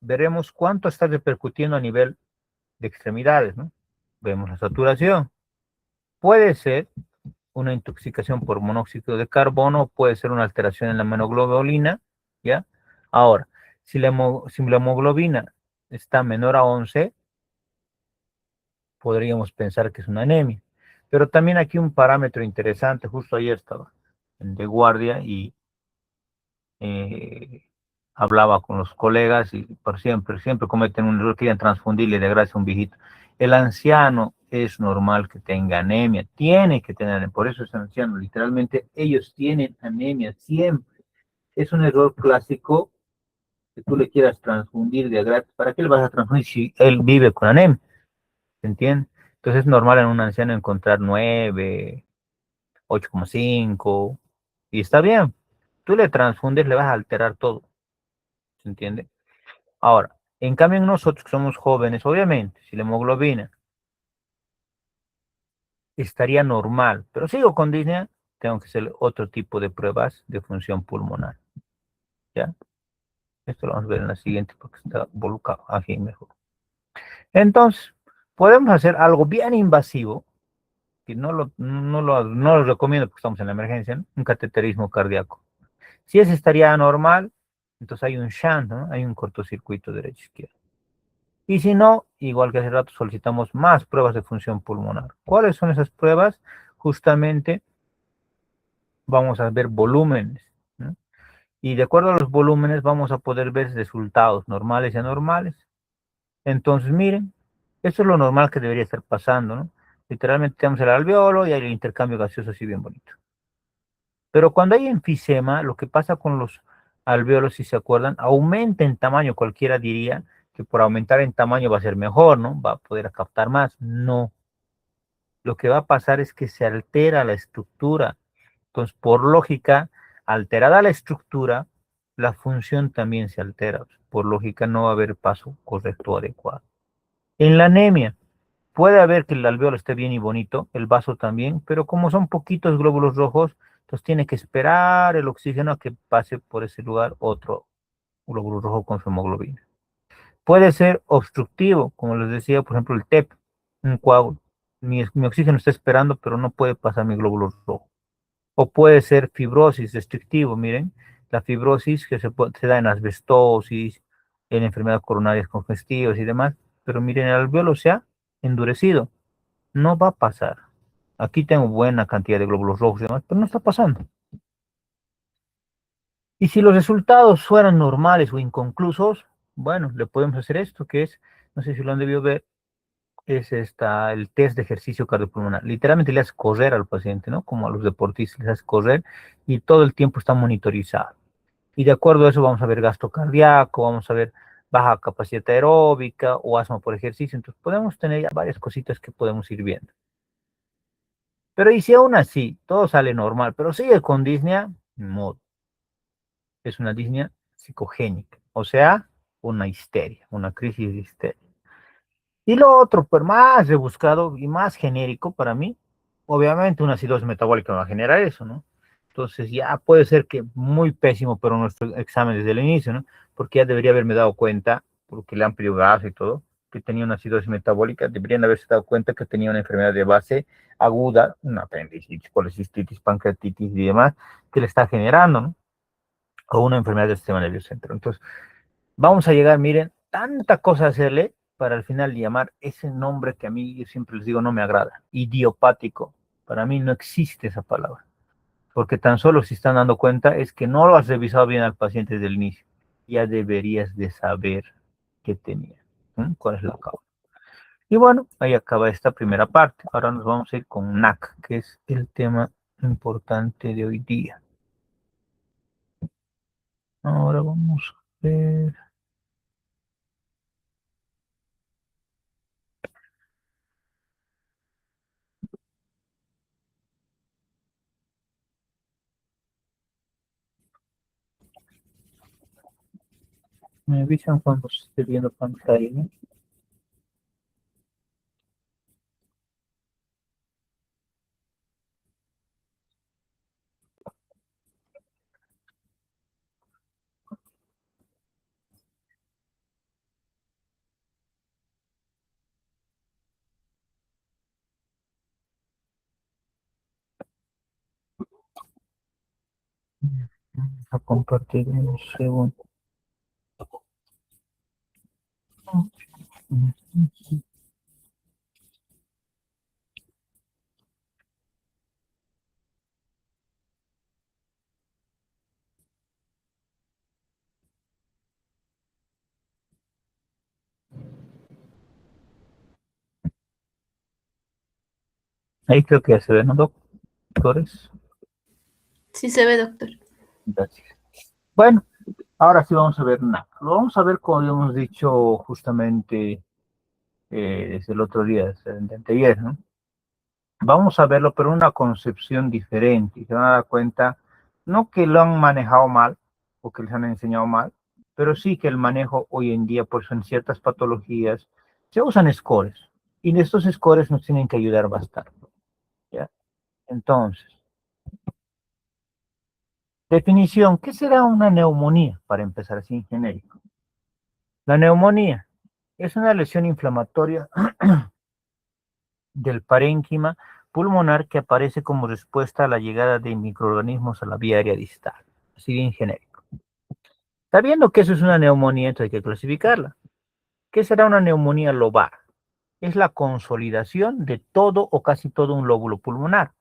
veremos cuánto está repercutiendo a nivel de extremidades, ¿no? Vemos la saturación. Puede ser una intoxicación por monóxido de carbono, puede ser una alteración en la hemoglobina, ¿ya? Ahora, si la hemoglobina está menor a 11, podríamos pensar que es una anemia. Pero también aquí un parámetro interesante, justo ayer estaba de guardia y eh, hablaba con los colegas y por siempre cometen un error, quieren transfundirle de gracia a un viejito. El anciano es normal que tenga anemia, tiene que tener anemia, por eso es anciano, literalmente ellos tienen anemia siempre. Es un error clásico que tú le quieras transfundir de gratis. ¿Para qué le vas a transfundir si él vive con anemia? ¿Se entiende? Entonces es normal en un anciano encontrar 9, 8,5 y está bien. Tú le transfundes, le vas a alterar todo. ¿Se entiende? Ahora, en cambio en nosotros que somos jóvenes, obviamente, si la hemoglobina estaría normal, pero sigo con disnea, tengo que hacer otro tipo de pruebas de función pulmonar. ¿Ya? Esto lo vamos a ver en la siguiente porque está volcado aquí mejor. Entonces, podemos hacer algo bien invasivo, que no lo recomiendo porque estamos en la emergencia, ¿no? Un cateterismo cardíaco. Si ese estaría anormal, entonces hay un shunt, ¿no? Hay un cortocircuito derecho-izquierdo. Y si no, igual que hace rato, solicitamos más pruebas de función pulmonar. ¿Cuáles son esas pruebas? Justamente vamos a ver volúmenes, ¿no? Y de acuerdo a los volúmenes vamos a poder ver resultados normales y anormales. Entonces, miren, eso es lo normal que debería estar pasando, ¿no? Literalmente tenemos el alveolo y hay el intercambio gaseoso así bien bonito. Pero cuando hay enfisema, lo que pasa con los alvéolos, si se acuerdan, aumenta en tamaño. Cualquiera diría que por aumentar en tamaño va a ser mejor, ¿no? Va a poder captar más. No. Lo que va a pasar es que se altera la estructura. Entonces, por lógica, alterada la estructura, la función también se altera. Por lógica, no va a haber paso correcto o adecuado. En la anemia, puede haber que el alveolo esté bien y bonito, el vaso también, pero como son poquitos glóbulos rojos, entonces tiene que esperar el oxígeno a que pase por ese lugar otro glóbulo rojo con su hemoglobina. Puede ser obstructivo, como les decía, por ejemplo, el TEP, un coágulo. Mi oxígeno está esperando, pero no puede pasar mi glóbulo rojo. O puede ser fibrosis restrictivo, miren, la fibrosis que se da en asbestosis, en enfermedades coronarias congestivas y demás, pero miren, el alveolo se ha endurecido, no va a pasar. Aquí tengo buena cantidad de glóbulos rojos y demás, pero no está pasando. Y si los resultados fueran normales o inconclusos, bueno, le podemos hacer esto, que es, no sé si lo han debido ver, es el test de ejercicio cardiopulmonar. Literalmente le hace correr al paciente, ¿no? Como a los deportistas les hace correr y todo el tiempo está monitorizado. Y de acuerdo a eso vamos a ver gasto cardíaco, vamos a ver baja capacidad aeróbica o asma por ejercicio. Entonces podemos tener ya varias cositas que podemos ir viendo. Pero y si aún así todo sale normal, pero sigue con disnea, no, es una disnea psicogénica, o sea, una histeria, una crisis de histeria. Y lo otro, pues más rebuscado y más genérico para mí, obviamente una acidosis metabólica va a generar eso, ¿no? Entonces ya puede ser que muy pésimo, pero nuestro examen desde el inicio, ¿no? Porque ya debería haberme dado cuenta, porque le han pedido gas y todo, que tenía una acidosis metabólica, deberían haberse dado cuenta que tenía una enfermedad de base aguda, una apendicitis, colecistitis, pancreatitis y demás, que le está generando, ¿no? O una enfermedad del sistema nervioso central. Entonces, vamos a llegar, miren, tanta cosa a hacerle, para al final llamar ese nombre que a mí yo siempre les digo no me agrada, idiopático. Para mí no existe esa palabra, porque tan solo si están dando cuenta es que no lo has revisado bien al paciente desde el inicio. Ya deberías de saber qué tenía, ¿sí? ¿Cuál es la causa? Y bueno, ahí acaba esta primera parte. Ahora nos vamos a ir con NAC, que es el tema importante de hoy día. Ahora vamos a ver. Me avisan cuando se esté viendo pantalla, ¿no? Vamos a compartir un segundo. Ahí creo que ya se ven, ¿no, doctores? Sí se ve, doctor. Gracias. Bueno, ahora sí vamos a ver NAC. Lo vamos a ver como habíamos dicho justamente desde el otro día, desde el de ayer, ¿no? Vamos a verlo, pero una concepción diferente. Y se van a dar cuenta, no que lo han manejado mal o que les han enseñado mal, pero sí que el manejo hoy en día, pues en ciertas patologías, se usan scores. Y estos scores nos tienen que ayudar bastante. ¿Ya? Entonces, definición, ¿qué será una neumonía? Para empezar así en genérico. La neumonía es una lesión inflamatoria del parénquima pulmonar que aparece como respuesta a la llegada de microorganismos a la vía aérea distal, así bien genérico. Sabiendo que eso es una neumonía, entonces hay que clasificarla. ¿Qué será una neumonía lobar? Es la consolidación de todo o casi todo un lóbulo pulmonar.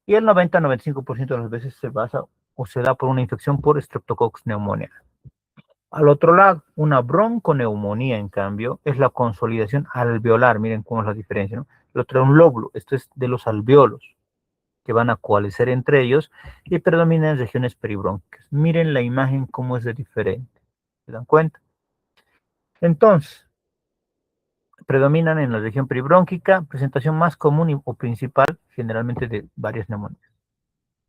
Y el 90-95% de las veces se basa o se da por una infección por Streptococcus pneumoniae. Al otro lado, una bronconeumonía, en cambio, es la consolidación alveolar. Miren cómo es la diferencia, ¿no? El otro es un lóbulo, esto es de los alveolos, que van a coalescer entre ellos y predominan en regiones peribróncicas. Miren la imagen cómo es de diferente. ¿Se dan cuenta? Entonces, predominan en la región peribrónquica, presentación más común o principal, generalmente de varias neumonías.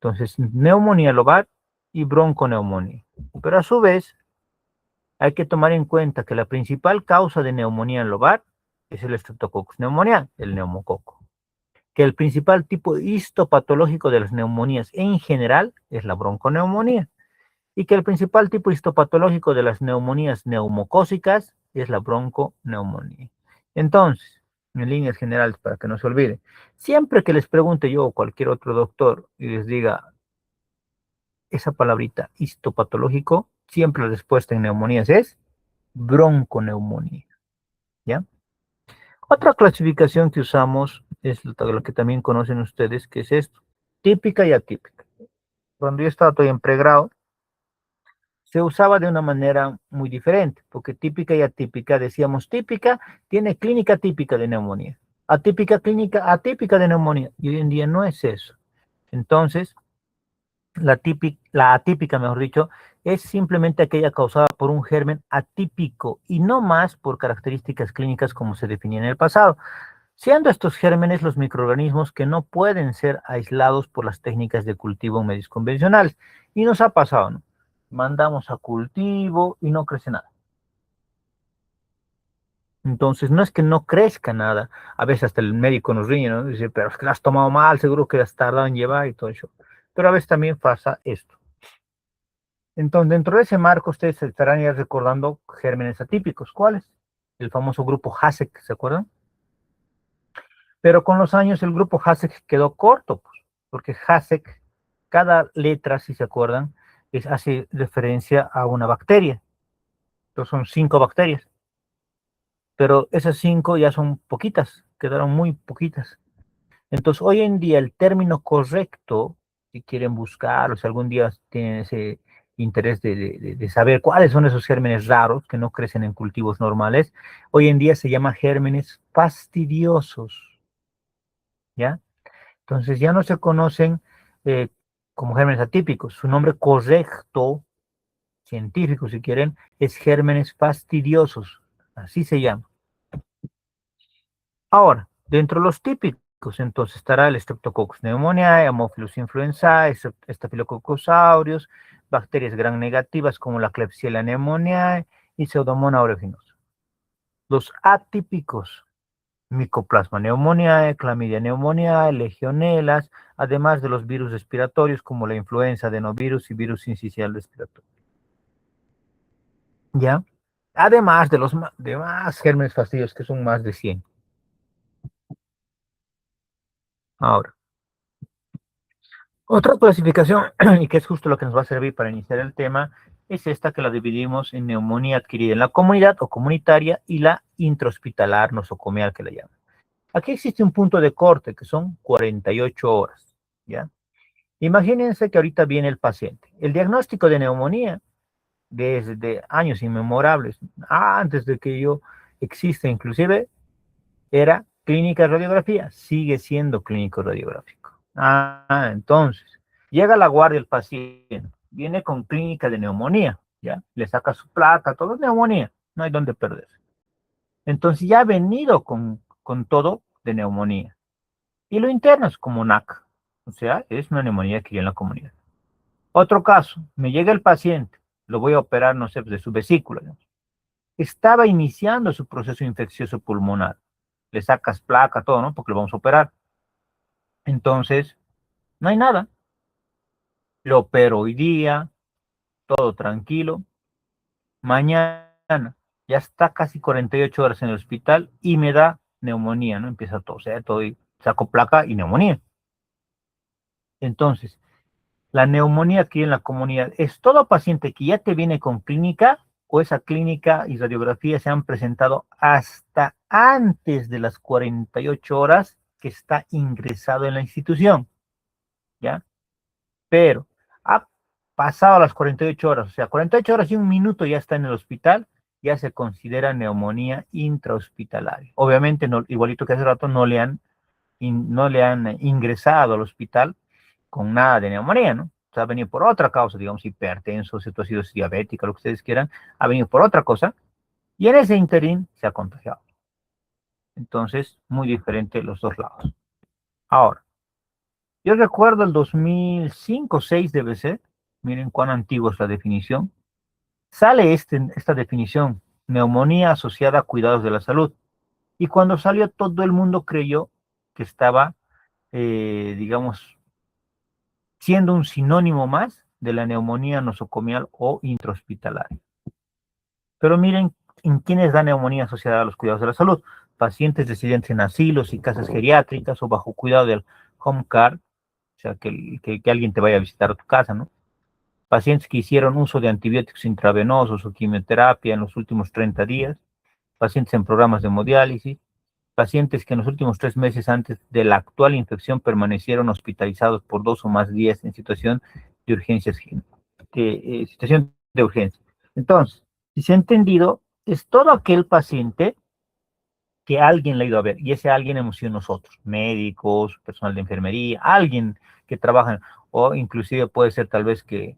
Entonces, neumonía lobar y bronconeumonía. Pero a su vez, hay que tomar en cuenta que la principal causa de neumonía en lobar es el Streptococcus pneumoniae, el neumococo. Que el principal tipo histopatológico de las neumonías en general es la bronconeumonía. Y que el principal tipo histopatológico de las neumonías neumocócicas es la bronconeumonía. Entonces, en líneas generales, para que no se olvide, siempre que les pregunte yo o cualquier otro doctor y les diga esa palabrita histopatológico, siempre la respuesta en neumonías es bronconeumonía, ¿ya? Otra clasificación que usamos es la que también conocen ustedes, que es esto, típica y atípica. Cuando yo estaba todavía en pregrado, se usaba de una manera muy diferente, porque típica y atípica, decíamos típica, tiene clínica típica de neumonía, atípica, clínica atípica de neumonía, y hoy en día no es eso. Entonces, la atípica, mejor dicho, es simplemente aquella causada por un germen atípico y no más por características clínicas como se definía en el pasado, siendo estos gérmenes los microorganismos que no pueden ser aislados por las técnicas de cultivo en medios convencionales. Y nos ha pasado, ¿no? Mandamos a cultivo y no crece nada. Entonces, no es que no crezca nada. A veces hasta el médico nos riñe, ¿no? Dice, pero es que la has tomado mal, seguro que has tardado en llevar y todo eso. Pero a veces también pasa esto. Entonces, dentro de ese marco, ustedes estarán ya recordando gérmenes atípicos. ¿Cuáles? El famoso grupo HASEC, ¿se acuerdan? Pero con los años el grupo HASEC quedó corto, pues, porque HASEC, cada letra, si se acuerdan, hace referencia a una bacteria. Entonces son 5 bacterias. pero esas 5 ya son poquitas, quedaron muy poquitas. Entonces, hoy en día el término correcto, si quieren buscar o si algún día tienen ese interés de saber cuáles son esos gérmenes raros que no crecen en cultivos normales, hoy en día se llama gérmenes fastidiosos, ¿ya? Entonces ya no se conocen eh, como gérmenes atípicos. Su nombre correcto, científico si quieren, es gérmenes fastidiosos, así se llama. Ahora, dentro de los típicos, entonces estará el Streptococcus pneumoniae, Haemophilus influenzae, Staphylococcus aureus, bacterias gram negativas como la Klebsiella pneumoniae y Pseudomonas aeruginosa. Los atípicos, Mycoplasma pneumoniae, Chlamydia pneumoniae, legionelas, además de los virus respiratorios como la influenza, adenovirus y virus sincicial respiratorio. ¿Ya? Además de los demás gérmenes fastidiosos, que son más de 100. Ahora, otra clasificación, y que es justo lo que nos va a servir para iniciar el tema, es esta que la dividimos en neumonía adquirida en la comunidad o comunitaria y la intrahospitalar nosocomial que la llaman. Aquí existe un punto de corte que son 48 horas, ¿ya? Imagínense que ahorita viene el paciente. El diagnóstico de neumonía, desde años inmemorables, antes de que yo exista inclusive, era clínica de radiografía, sigue siendo clínico radiográfico. Entonces, llega a la guardia el paciente, viene con clínica de neumonía, ¿ya? Le saca su placa, todo es neumonía, no hay dónde perderse. Entonces ya ha venido con todo de neumonía. Y lo internas como NAC, o sea, es una neumonía que hay en la comunidad. Otro caso, me llega el paciente, lo voy a operar, no sé, de su vesícula, ¿no? Estaba iniciando su proceso infeccioso pulmonar. Le sacas placa, todo, ¿no? Porque lo vamos a operar. Entonces, no hay nada. Lo opero hoy día, todo tranquilo. Mañana, ya está casi 48 horas en el hospital y me da neumonía, ¿no? Empieza a toser, todo y saco placa y neumonía. Entonces, la neumonía aquí en la comunidad es todo paciente que ya te viene con clínica o esa clínica y radiografía se han presentado hasta antes de las 48 horas que está ingresado en la institución, ¿ya? Pero ha pasado las 48 horas, o sea, 48 horas y un minuto ya está en el hospital, ya se considera neumonía intrahospitalaria. Obviamente, no, igualito que hace rato, no le han ingresado al hospital con nada de neumonía, ¿no? O sea, ha venido por otra causa, digamos, hipertenso, cetoacidosis diabética, lo que ustedes quieran, ha venido por otra cosa, y en ese interín se ha contagiado. Entonces, muy diferente los dos lados. Ahora, yo recuerdo el 2005-6 debe ser, miren cuán antigua es la definición, sale esta definición, neumonía asociada a cuidados de la salud, y cuando salió todo el mundo creyó que estaba, digamos, siendo un sinónimo más de la neumonía nosocomial o intrahospitalaria. Pero miren en quiénes da neumonía asociada a los cuidados de la salud. Pacientes residentes en asilos y casas geriátricas o bajo cuidado del home care, o sea, que alguien te vaya a visitar a tu casa, ¿no? Pacientes que hicieron uso de antibióticos intravenosos o quimioterapia en los últimos 30 días, pacientes en programas de hemodiálisis, pacientes que en los últimos 3 meses antes de la actual infección permanecieron hospitalizados por 2 o más días en situación de urgencias, situación de urgencia. Entonces, si se ha entendido, es todo aquel paciente que alguien le ha ido a ver, y ese alguien hemos sido nosotros, médicos, personal de enfermería, alguien que trabaja, o inclusive puede ser tal vez que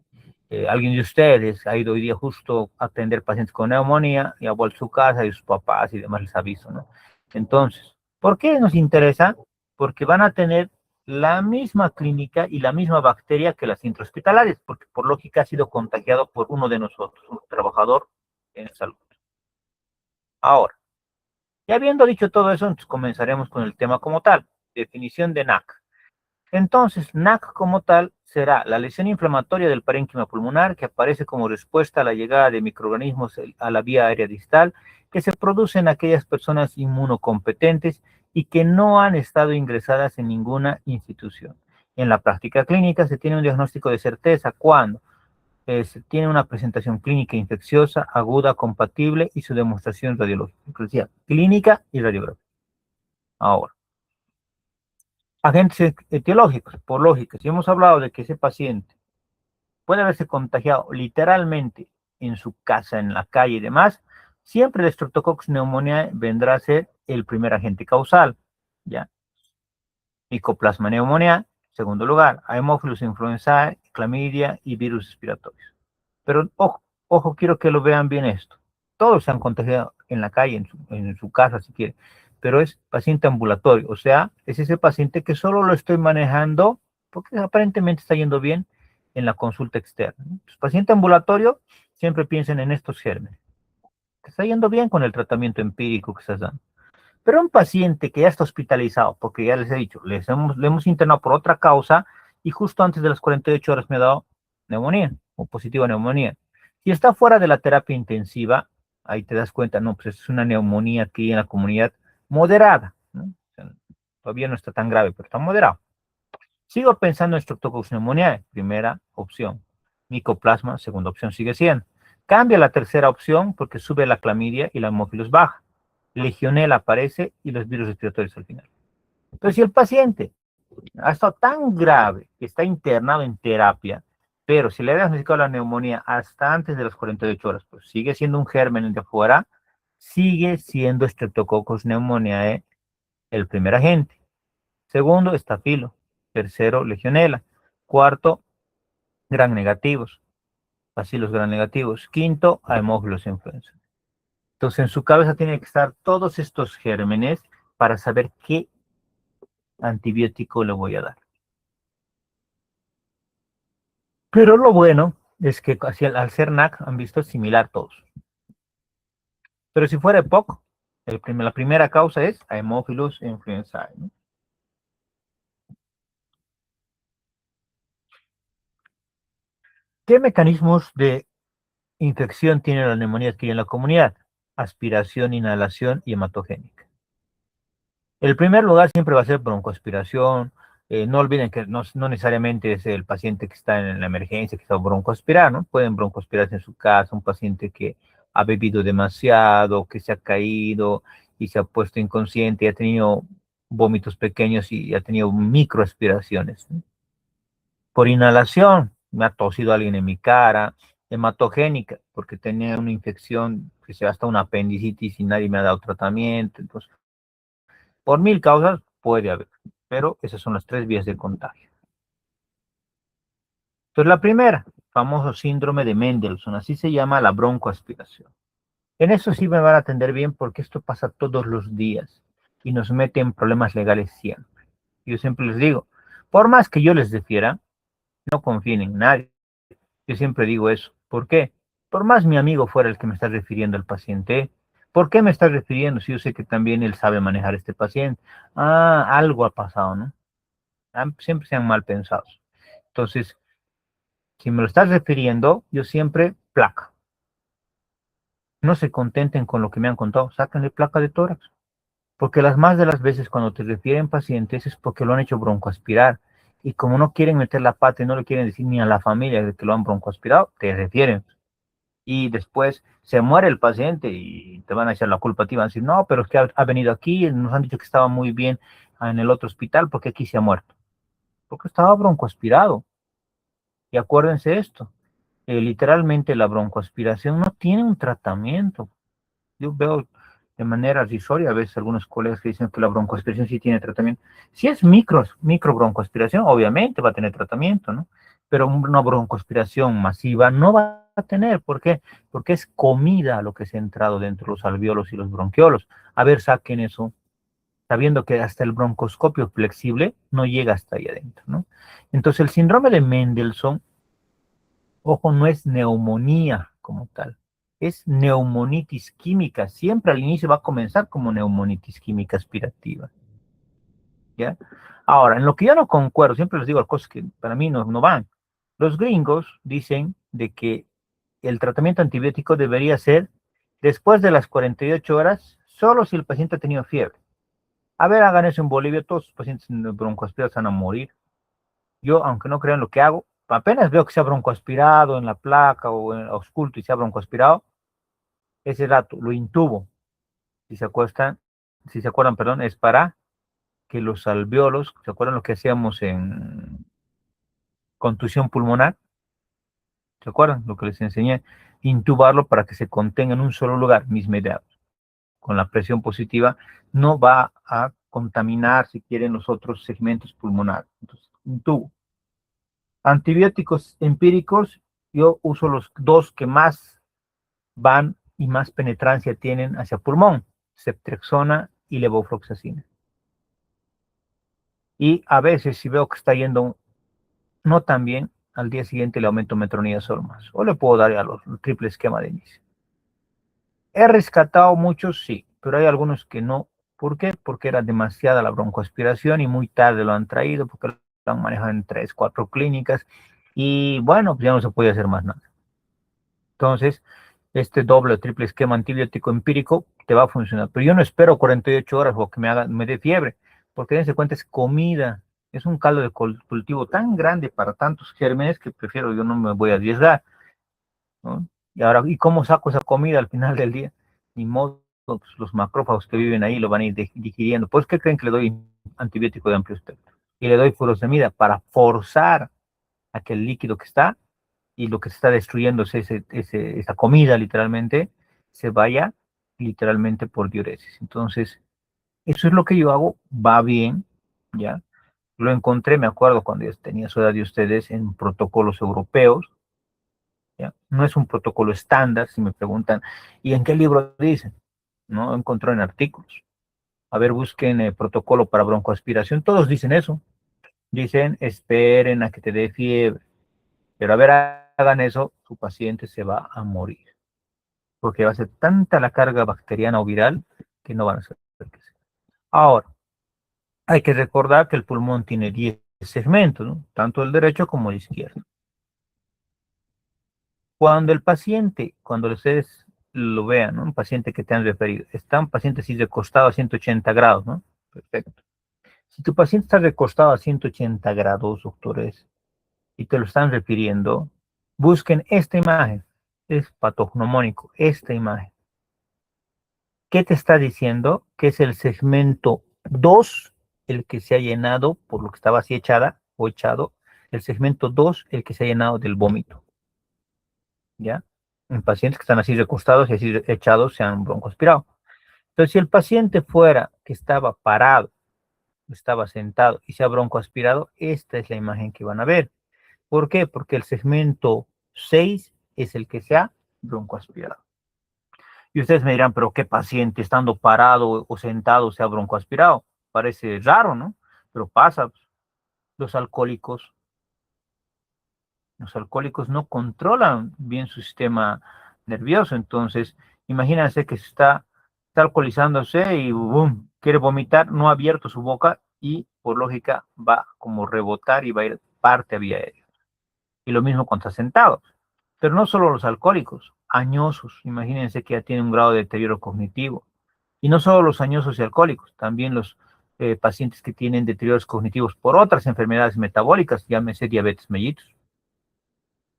alguien de ustedes ha ido hoy día justo a atender pacientes con neumonía y ha vuelto a su casa y sus papás y demás les aviso, ¿no? Entonces, ¿por qué nos interesa? Porque van a tener la misma clínica y la misma bacteria que las intrahospitalarias, porque por lógica ha sido contagiado por uno de nosotros, un trabajador en salud. Ahora, ya habiendo dicho todo eso, entonces comenzaremos con el tema como tal, definición de NAC. Entonces, NAC como tal será la lesión inflamatoria del parénquima pulmonar que aparece como respuesta a la llegada de microorganismos a la vía aérea distal que se produce en aquellas personas inmunocompetentes y que no han estado ingresadas en ninguna institución. En la práctica clínica se tiene un diagnóstico de certeza cuando tiene una presentación clínica infecciosa, aguda, compatible y su demostración radiológica. Decía, clínica y radiográfica. Ahora, agentes etiológicos, por lógica, si hemos hablado de que ese paciente puede haberse contagiado literalmente en su casa, en la calle y demás, siempre el Streptococcus pneumoniae vendrá a ser el primer agente causal, ¿ya? Mycoplasma pneumoniae, segundo lugar, Haemophilus influenzae, clamidia y virus respiratorios. Pero ojo, ojo, quiero que lo vean bien esto. Todos se han contagiado en la calle, en su casa, si quiere, pero es paciente ambulatorio, o sea, es ese paciente que solo lo estoy manejando porque aparentemente está yendo bien en la consulta externa. Entonces, paciente ambulatorio, siempre piensen en estos gérmenes. Que está yendo bien con el tratamiento empírico que estás dando. Pero un paciente que ya está hospitalizado, porque ya les he dicho, le hemos internado por otra causa y justo antes de las 48 horas me ha dado neumonía o positivo a neumonía. Si está fuera de la terapia intensiva, ahí te das cuenta, no, pues es una neumonía aquí en la comunidad moderada, ¿no? O sea, todavía no está tan grave, pero está moderado. Sigo pensando en Streptococcus pneumoniae, primera opción. Micoplasma, segunda opción sigue siendo. Cambia la tercera opción porque sube la clamidia y la hemófilos baja. Legionela aparece y los virus respiratorios al final. Pero si el paciente ha estado tan grave que está internado en terapia, pero si le ha diagnosticado la neumonía hasta antes de las 48 horas, pues sigue siendo un germen de afuera, sigue siendo Streptococcus pneumoniae el primer agente. Segundo, estafilo. Tercero, legionela. Cuarto, gram negativos. Bacilos gram negativos. Quinto, Haemophilus influenza. Entonces, en su cabeza tiene que estar todos estos gérmenes para saber qué antibiótico le voy a dar. Pero lo bueno es que al ser NAC han visto similar todos. Pero si fuera EPOC, la primera causa es Haemophilus influenzae, ¿no? ¿Qué mecanismos de infección tiene la neumonía adquirida en la comunidad? Aspiración, inhalación y hematogénica. El primer lugar siempre va a ser broncoaspiración. No olviden que no necesariamente es el paciente que está en la emergencia que está broncoaspirar, ¿no? Pueden broncoaspirarse en su casa, un paciente que ha bebido demasiado, que se ha caído y se ha puesto inconsciente y ha tenido vómitos pequeños y ha tenido microaspiraciones, ¿no? Por inhalación, me ha tosido alguien en mi cara. Hematogénica, porque tenía una infección que se hasta una apendicitis y nadie me ha dado tratamiento. Entonces, por mil causas puede haber, pero esas son las tres vías de contagio. Entonces, la primera, famoso síndrome de Mendelssohn, así se llama la broncoaspiración. En eso sí me van a atender bien porque esto pasa todos los días y nos mete en problemas legales siempre. Yo siempre les digo, por más que yo les defiera, no confíen en nadie. Yo siempre digo eso. ¿Por qué? Por más mi amigo fuera el que me está refiriendo al paciente, ¿por qué me está refiriendo si yo sé que también él sabe manejar este paciente? Ah, algo ha pasado, ¿no? Siempre sean mal pensados. Entonces, si me lo estás refiriendo, yo siempre placa. No se contenten con lo que me han contado, sáquenle placa de tórax. Porque las más de las veces cuando te refieren pacientes es porque lo han hecho broncoaspirar. Y como no quieren meter la pata y no le quieren decir ni a la familia de que lo han broncoaspirado, te refieren. Y después se muere el paciente y te van a echar la culpa a ti, van a decir, no, pero es que ha venido aquí, nos han dicho que estaba muy bien en el otro hospital, porque aquí se ha muerto. Porque estaba broncoaspirado. Y acuérdense esto, literalmente la broncoaspiración no tiene un tratamiento. Yo veo de manera risoria a veces algunos colegas que dicen que la broncoaspiración sí tiene tratamiento. Si es micro broncoaspiración, obviamente va a tener tratamiento, ¿no? Pero una broncoaspiración masiva no va a tener. ¿Por qué? Porque es comida lo que se ha entrado dentro de los alveolos y los bronquiolos. A ver, saquen eso, sabiendo que hasta el broncoscopio flexible no llega hasta ahí adentro, ¿no? Entonces el síndrome de Mendelssohn, ojo, no es neumonía como tal, es neumonitis química. Siempre al inicio va a comenzar como neumonitis química aspirativa, ¿ya? Ahora, en lo que yo no concuerdo, siempre les digo cosas que para mí no van. Los gringos dicen de que el tratamiento antibiótico debería ser después de las 48 horas, solo si el paciente ha tenido fiebre. A ver, hagan eso en Bolivia, todos los pacientes broncoaspirados van a morir. Yo, aunque no crean lo que hago, apenas veo que se ha broncoaspirado en la placa o ausculto y se ha broncoaspirado, ese rato lo intubo. Si se acuerdan, perdón, es para que los alveolos, ¿se acuerdan lo que hacíamos en contusión pulmonar? ¿Se acuerdan lo que les enseñé? Intubarlo para que se contenga en un solo lugar, misma con la presión positiva, no va a contaminar, si quieren, los otros segmentos pulmonares. Entonces, intubo. Antibióticos empíricos, yo uso los dos que más van y más penetrancia tienen hacia pulmón, ceftriaxona y levofloxacina. Y a veces, si veo que está yendo no tan bien, al día siguiente le aumento metronidazol más, o le puedo dar a los triple esquema de inicio. He rescatado muchos, sí, pero hay algunos que no. ¿Por qué? Porque era demasiada la broncoaspiración y muy tarde lo han traído, porque lo han manejado en 3, 4 clínicas, y bueno, pues ya no se puede hacer más nada. Entonces, este doble o triple esquema antibiótico empírico te va a funcionar, pero yo no espero 48 horas o que me dé fiebre, porque dense cuenta, es comida, es un caldo de cultivo tan grande para tantos gérmenes que prefiero, yo no me voy a arriesgar, ¿no? Y ahora, ¿y cómo saco esa comida al final del día? Ni modo, pues, los macrófagos que viven ahí lo van a ir digiriendo. Pues, ¿qué creen que le doy antibiótico de amplio espectro? Y le doy furosemida para forzar a que el líquido que está y lo que se está destruyendo es esa comida, literalmente, se vaya literalmente por diuresis. Entonces, eso es lo que yo hago, va bien, ¿ya? Lo encontré, me acuerdo, cuando yo tenía su edad de ustedes, en protocolos europeos, ¿ya? No es un protocolo estándar, si me preguntan, ¿y en qué libro dicen? No encontró en artículos. A ver, busquen el protocolo para broncoaspiración, todos dicen eso. Dicen, esperen a que te dé fiebre. Pero a ver, hagan eso, su paciente se va a morir. Porque va a ser tanta la carga bacteriana o viral que no van a saber qué hacer. Ahora, hay que recordar que el pulmón tiene 10 segmentos, ¿no? Tanto el derecho como el izquierdo. Cuando el paciente, cuando ustedes lo vean, ¿no? Un paciente que te han referido, está un paciente así recostado a 180 grados, ¿no? Perfecto. Si tu paciente está recostado a 180 grados, doctores, y te lo están refiriendo, busquen esta imagen. Es patognomónico, esta imagen. ¿Qué te está diciendo? Que es el segmento 2 el que se ha llenado por lo que estaba así echada o echado. El segmento 2 el que se ha llenado del vómito. ¿Ya? En pacientes que están así recostados y así echados se han broncoaspirado. Entonces, si el paciente fuera que estaba parado, estaba sentado y se ha broncoaspirado, esta es la imagen que van a ver. ¿Por qué? Porque el segmento 6 es el que se ha broncoaspirado. Y ustedes me dirán, pero ¿qué paciente estando parado o sentado se ha broncoaspirado? Parece raro, ¿no? Pero pasa. Los alcohólicos, los alcohólicos no controlan bien su sistema nervioso. Entonces, imagínense que está alcoholizándose y boom, quiere vomitar, no ha abierto su boca y por lógica va como rebotar y va a ir parte a vía aérea. Y lo mismo cuando está sentado. Pero no solo los alcohólicos, añosos, imagínense que ya tienen un grado de deterioro cognitivo. Y no solo los añosos y alcohólicos, también los pacientes que tienen deterioros cognitivos por otras enfermedades metabólicas, llámese diabetes mellitus.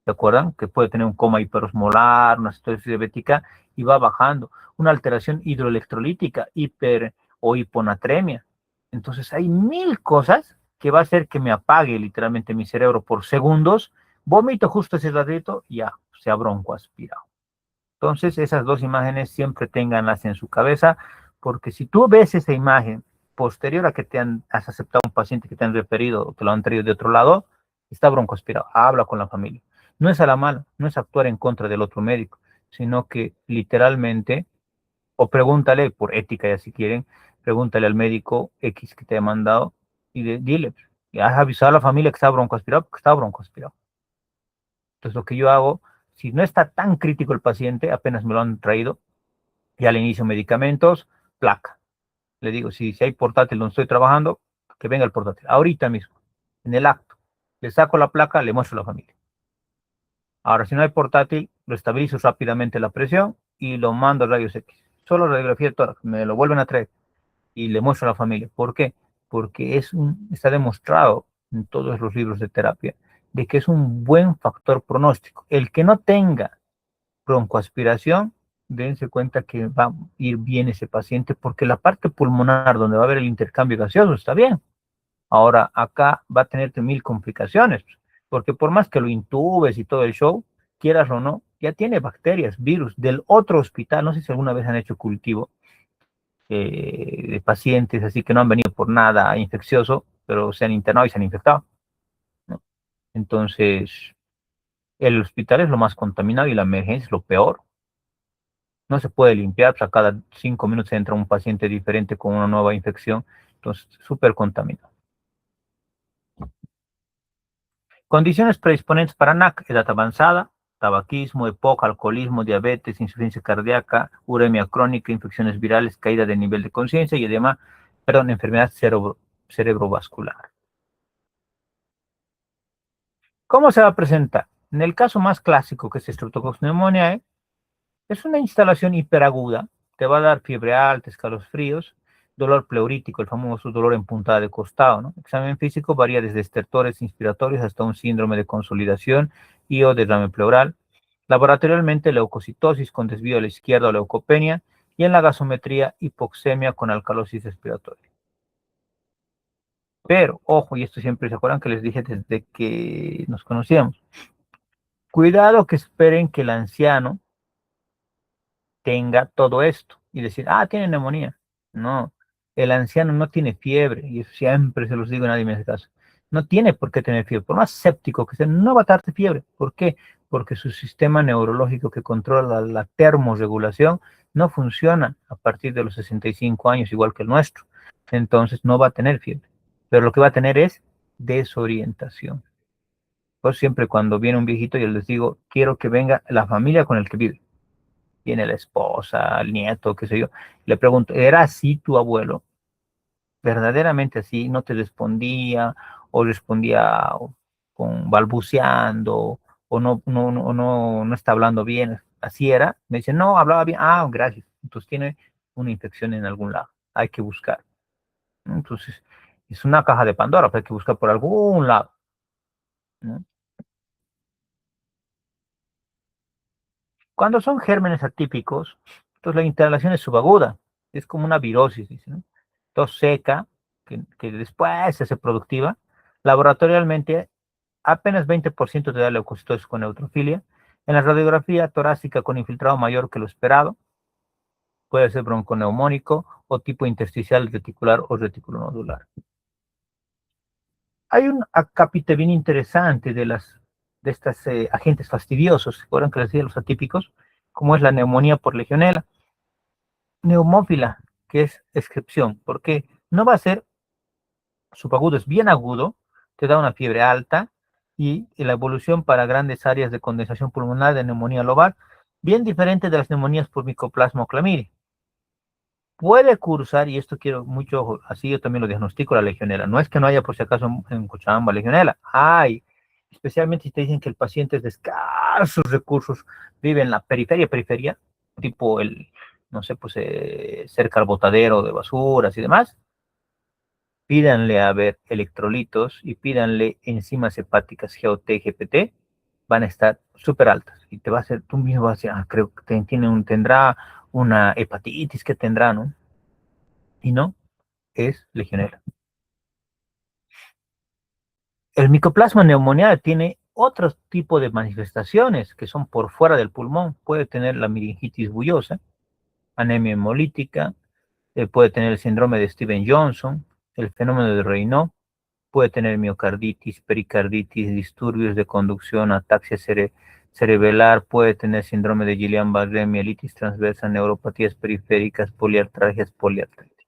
¿Se acuerdan? Que puede tener un coma hiperosmolar, una cetosis diabética y va bajando. Una alteración hidroelectrolítica, hiper o hiponatremia. Entonces hay mil cosas que va a hacer que me apague literalmente mi cerebro por segundos. Vomito justo ese ratito y ya se ha broncoaspirado. Entonces esas dos imágenes siempre ténganlas en su cabeza, porque si tú ves esa imagen posterior a que has aceptado un paciente que te han referido o te lo han traído de otro lado, está broncoaspirado, habla con la familia. No es a la mala, no es actuar en contra del otro médico, sino que literalmente, o pregúntale por ética ya si quieren, pregúntale al médico X que te ha mandado y dile, ¿has avisado a la familia que está broncoaspirado? Porque está broncoaspirado. Entonces lo que yo hago, si no está tan crítico el paciente, apenas me lo han traído, ya le inicio medicamentos, placa. Le digo, si hay portátil donde estoy trabajando, que venga el portátil, ahorita mismo, en el acto. Le saco la placa, le muestro a la familia. Ahora, si no hay portátil, lo estabilizo rápidamente la presión y lo mando a rayos X. Solo radiografía de tórax, me lo vuelven a traer y le muestro a la familia. ¿Por qué? Porque está demostrado en todos los libros de terapia de que es un buen factor pronóstico. El que no tenga broncoaspiración, dense cuenta que va a ir bien ese paciente porque la parte pulmonar donde va a haber el intercambio gaseoso está bien. Ahora acá va a tener mil complicaciones, porque por más que lo intubes y todo el show, quieras o no, ya tiene bacterias, virus del otro hospital. No sé si alguna vez han hecho cultivo de pacientes así que no han venido por nada infeccioso, pero se han internado y se han infectado, ¿no? Entonces, el hospital es lo más contaminado y la emergencia es lo peor. No se puede limpiar, pues a cada 5 minutos entra un paciente diferente con una nueva infección, entonces súper contaminado. Condiciones predisponentes para NAC: edad avanzada, tabaquismo, EPOC, alcoholismo, diabetes, insuficiencia cardíaca, uremia crónica, infecciones virales, caída de nivel de conciencia y además, perdón, enfermedad cerebrovascular. ¿Cómo se va a presentar? En el caso más clásico, que es Streptococcus pneumoniae, es una instalación hiperaguda, te va a dar fiebre alta, escalofríos, dolor pleurítico, el famoso dolor en puntada de costado, ¿no? Examen físico varía desde estertores inspiratorios hasta un síndrome de consolidación y o derrame pleural. Laboratorialmente, leucocitosis con desvío a la izquierda o leucopenia, y en la gasometría, hipoxemia con alcalosis respiratoria. Pero, ojo, y esto siempre se acuerdan que les dije desde que nos conocíamos, cuidado que esperen que el anciano tenga todo esto y decir, ah, tiene neumonía. No, el anciano no tiene fiebre, y eso siempre se los digo, nadie me hace caso. No tiene por qué tener fiebre, por más séptico que sea, no va a darte fiebre. ¿Por qué? Porque su sistema neurológico que controla la termorregulación no funciona a partir de los 65 años, igual que el nuestro. Entonces no va a tener fiebre, pero lo que va a tener es desorientación. Pues siempre cuando viene un viejito, yo les digo, quiero que venga la familia con el que vive. Viene la esposa, el nieto, qué sé yo. Le pregunto, ¿era así tu abuelo? ¿Verdaderamente así? ¿No te respondía o respondía con balbuceando o no está hablando bien? ¿Así era? Me dice, no, hablaba bien. Ah, gracias. Entonces tiene una infección en algún lado. Hay que buscar. Entonces, es una caja de Pandora, pero hay que buscar por algún lado, ¿no? Cuando son gérmenes atípicos, entonces la instalación es subaguda, es como una virosis, dice, ¿no? Tos seca, que después se hace productiva. Laboratorialmente, apenas 20% te da leucocitosis con neutrofilia. En la radiografía torácica con infiltrado mayor que lo esperado, puede ser bronconeumónico o tipo intersticial reticular o reticulonodular. Hay un acápite bien interesante de estos agentes fastidiosos, ¿se acuerdan que les decía los atípicos? Como es la neumonía por legionela neumófila, que es excepción, porque no va a ser subagudo, es bien agudo, te da una fiebre alta y la evolución para grandes áreas de condensación pulmonar de neumonía lobar, bien diferente de las neumonías por micoplasma o clamidia. Puede cursar, y esto quiero mucho ojo, así yo también lo diagnostico, la legionela. No es que no haya por si acaso en Cochabamba legionela, hay, especialmente si te dicen que el paciente es de escasos recursos, vive en la periferia, tipo no sé, pues cerca al botadero de basuras y demás. Pídanle a ver electrolitos y pídanle enzimas hepáticas GOT, GPT, van a estar súper altas. Y te va a hacer, tú mismo vas a decir, ah, creo que tendrá una hepatitis que tendrá, ¿no? Y no, es legionela. El micoplasma neumonial tiene otro tipo de manifestaciones que son por fuera del pulmón. Puede tener la meningitis bullosa, anemia hemolítica, puede tener el síndrome de Steven-Johnson, el fenómeno de Raynaud, puede tener miocarditis, pericarditis, disturbios de conducción, ataxia cerebelar, puede tener síndrome de Guillain-Barré, mielitis transversa, neuropatías periféricas, poliartralgias, poliartritis.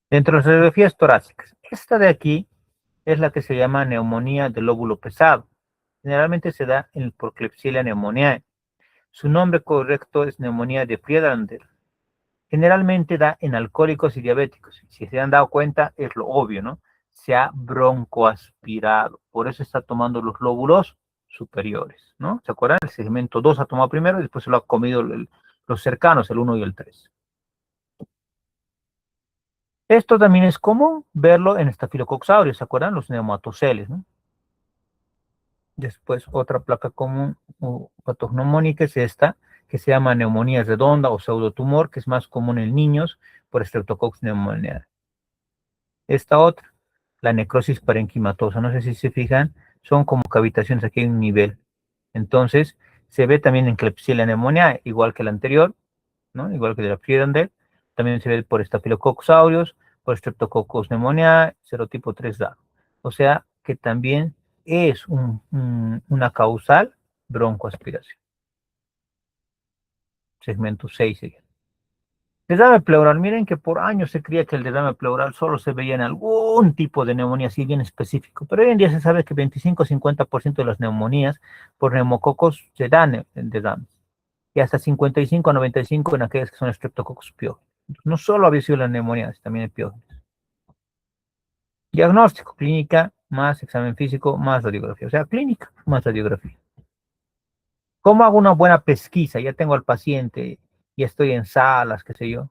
Dentro de las radiografías torácicas, esta de aquí es la que se llama neumonía del lóbulo pesado. Generalmente se da por Klebsiella pneumoniae. Su nombre correcto es neumonía de Friedlander. Generalmente da en alcohólicos y diabéticos. Si se han dado cuenta, es lo obvio, ¿no? Se ha broncoaspirado. Por eso está tomando los lóbulos superiores, ¿no? ¿Se acuerdan? El segmento 2 ha tomado primero y después se lo ha comido los cercanos, el 1 y el 3. Esto también es común verlo en Staphylococcus aureus, ¿se acuerdan? Los neumatoceles, ¿no? Después, otra placa común o patognomónica es esta, que se llama neumonía redonda o pseudotumor, que es más común en niños por Streptococcus pneumoniae. Esta otra, la necrosis parenquimatosa, no sé si se fijan, son como cavitaciones, aquí hay un nivel. Entonces, se ve también en Klebsiella pneumoniae, igual que la anterior, ¿no? Igual que de la Friedlander, también se ve por Staphylococcus aureus, por Streptococcus pneumoniae, serotipo 3A. O sea, que también es una causal broncoaspiración. Segmento 6 sería. Desdame pleural, miren que por años se creía que el desdame pleural solo se veía en algún tipo de neumonía así bien específico, pero hoy en día se sabe que 25-50% de las neumonías por neumococos se dan en desdame, y hasta 55-95 en aquellas que son streptococcus pyogenes. No solo había sido la neumonía, también el piógenes. Diagnóstico, clínica, más examen físico, más radiografía. O sea, clínica, más radiografía. ¿Cómo hago una buena pesquisa? Ya tengo al paciente, ya estoy en salas, qué sé yo.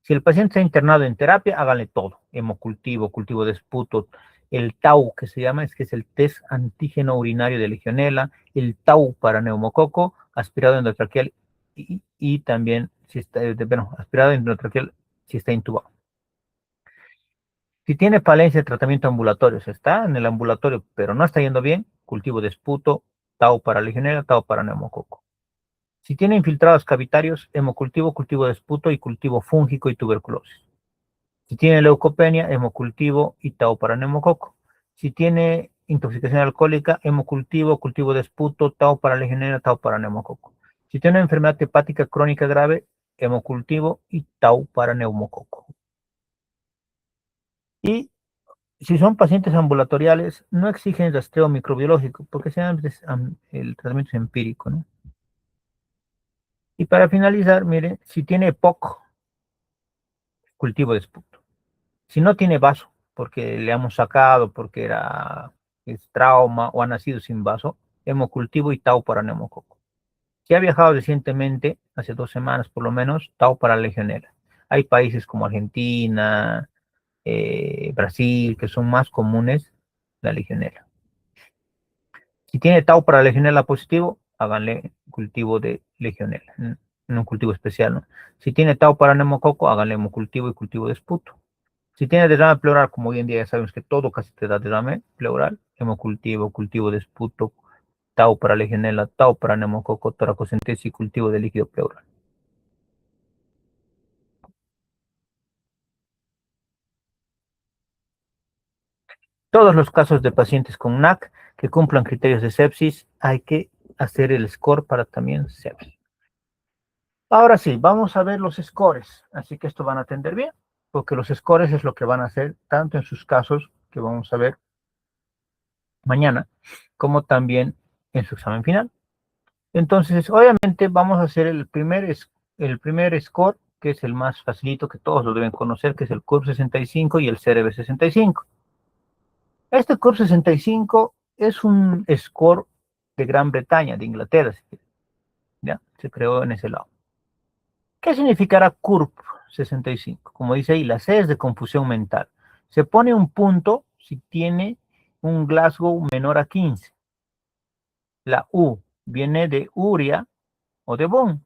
Si el paciente está internado en terapia, háganle todo. Hemocultivo, cultivo de esputo, el TAU, que se llama, es que es el test antígeno urinario de Legionela, el TAU para neumococo, aspirado endotraqueal y también, si está, bueno, aspirado endotraqueal si está intubado. Si tiene falencia de tratamiento ambulatorio, se está en el ambulatorio, pero no está yendo bien, cultivo de esputo, TAU para Legionela, TAU para neumococo. Si tiene infiltrados cavitarios, hemocultivo, cultivo de esputo y cultivo fúngico y tuberculosis. Si tiene leucopenia, hemocultivo y tau para neumococo. Si tiene intoxicación alcohólica, hemocultivo, cultivo de esputo, tau para legionela, tau para neumococo. Si tiene una enfermedad hepática crónica grave, hemocultivo y tau para neumococo. Y si son pacientes ambulatoriales, no exigen rastreo microbiológico, porque el tratamiento es empírico, ¿no? Y para finalizar, mire, si tiene EPOC, cultivo de esputo. Si no tiene vaso, porque le hemos sacado, porque es trauma o ha nacido sin vaso, hemocultivo y tau para neumococo. Si ha viajado recientemente, hace 2 semanas por lo menos, tau para legionela. Hay países como Argentina, Brasil, que son más comunes la legionela. Si tiene tau para legionela positivo, háganle cultivo de legionela, en un cultivo especial, ¿no? Si tiene tau para neumococo, háganle hemocultivo y cultivo de esputo. Si tiene derrame pleural, como hoy en día ya sabemos que todo casi te da derrame pleural, hemocultivo, cultivo de esputo, tau para legionela, tau para neumococo, toracocentesis y cultivo de líquido pleural. Todos los casos de pacientes con NAC que cumplan criterios de sepsis, hay que hacer el score para también sepsis. Ahora sí, vamos a ver los scores, así que esto van a atender bien, porque los scores es lo que van a hacer tanto en sus casos, que vamos a ver mañana, como también en su examen final. Entonces, obviamente vamos a hacer el primer score, que es el más facilito, que todos lo deben conocer, que es el CURB 65 y el CEREB 65. Este CURB 65 es un score de Gran Bretaña, de Inglaterra, ¿ya? Se creó en ese lado. ¿Qué significará CURB 65? Como dice ahí, la C es de confusión mental. Se pone un punto si tiene un Glasgow menor a 15. La U viene de urea o de Bonn.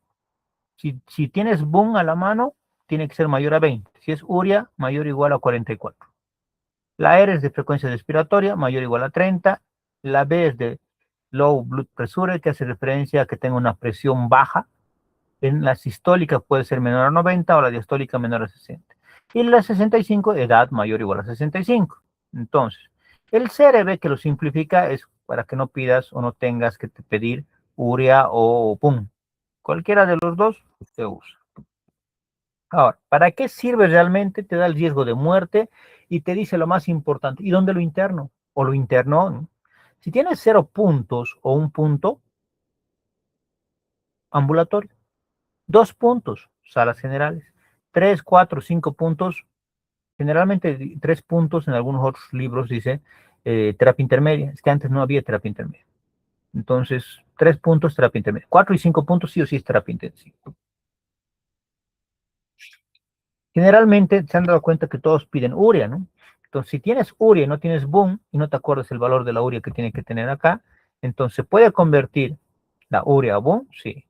Si tienes Boom a la mano, tiene que ser mayor a 20. Si es urea, mayor o igual a 44. La R es de frecuencia respiratoria, mayor o igual a 30. La B es de low blood pressure, que hace referencia a que tenga una presión baja. En la sistólica puede ser menor a 90 o la diastólica menor a 60. Y la 65, edad mayor o igual a 65. Entonces, el CRB que lo simplifica es para que no pidas o no tengas que pedir urea o PUM. Cualquiera de los dos se usa. Ahora, ¿para qué sirve realmente? Te da el riesgo de muerte y te dice lo más importante. ¿Y dónde lo interno? O lo interno, ¿no? Si tienes 0 puntos o 1 punto, ambulatorio. 2 puntos, salas generales. 3, 4, 5 puntos, generalmente 3 puntos en algunos otros libros dice terapia intermedia. Es que antes no había terapia intermedia. Entonces, 3 puntos, terapia intermedia. 4 y 5 puntos sí o sí es terapia intensiva. Generalmente se han dado cuenta que todos piden urea, ¿no? Entonces, si tienes urea y no tienes boom, y no te acuerdas el valor de la urea que tiene que tener acá, entonces, ¿se puede convertir la urea a boom? Sí.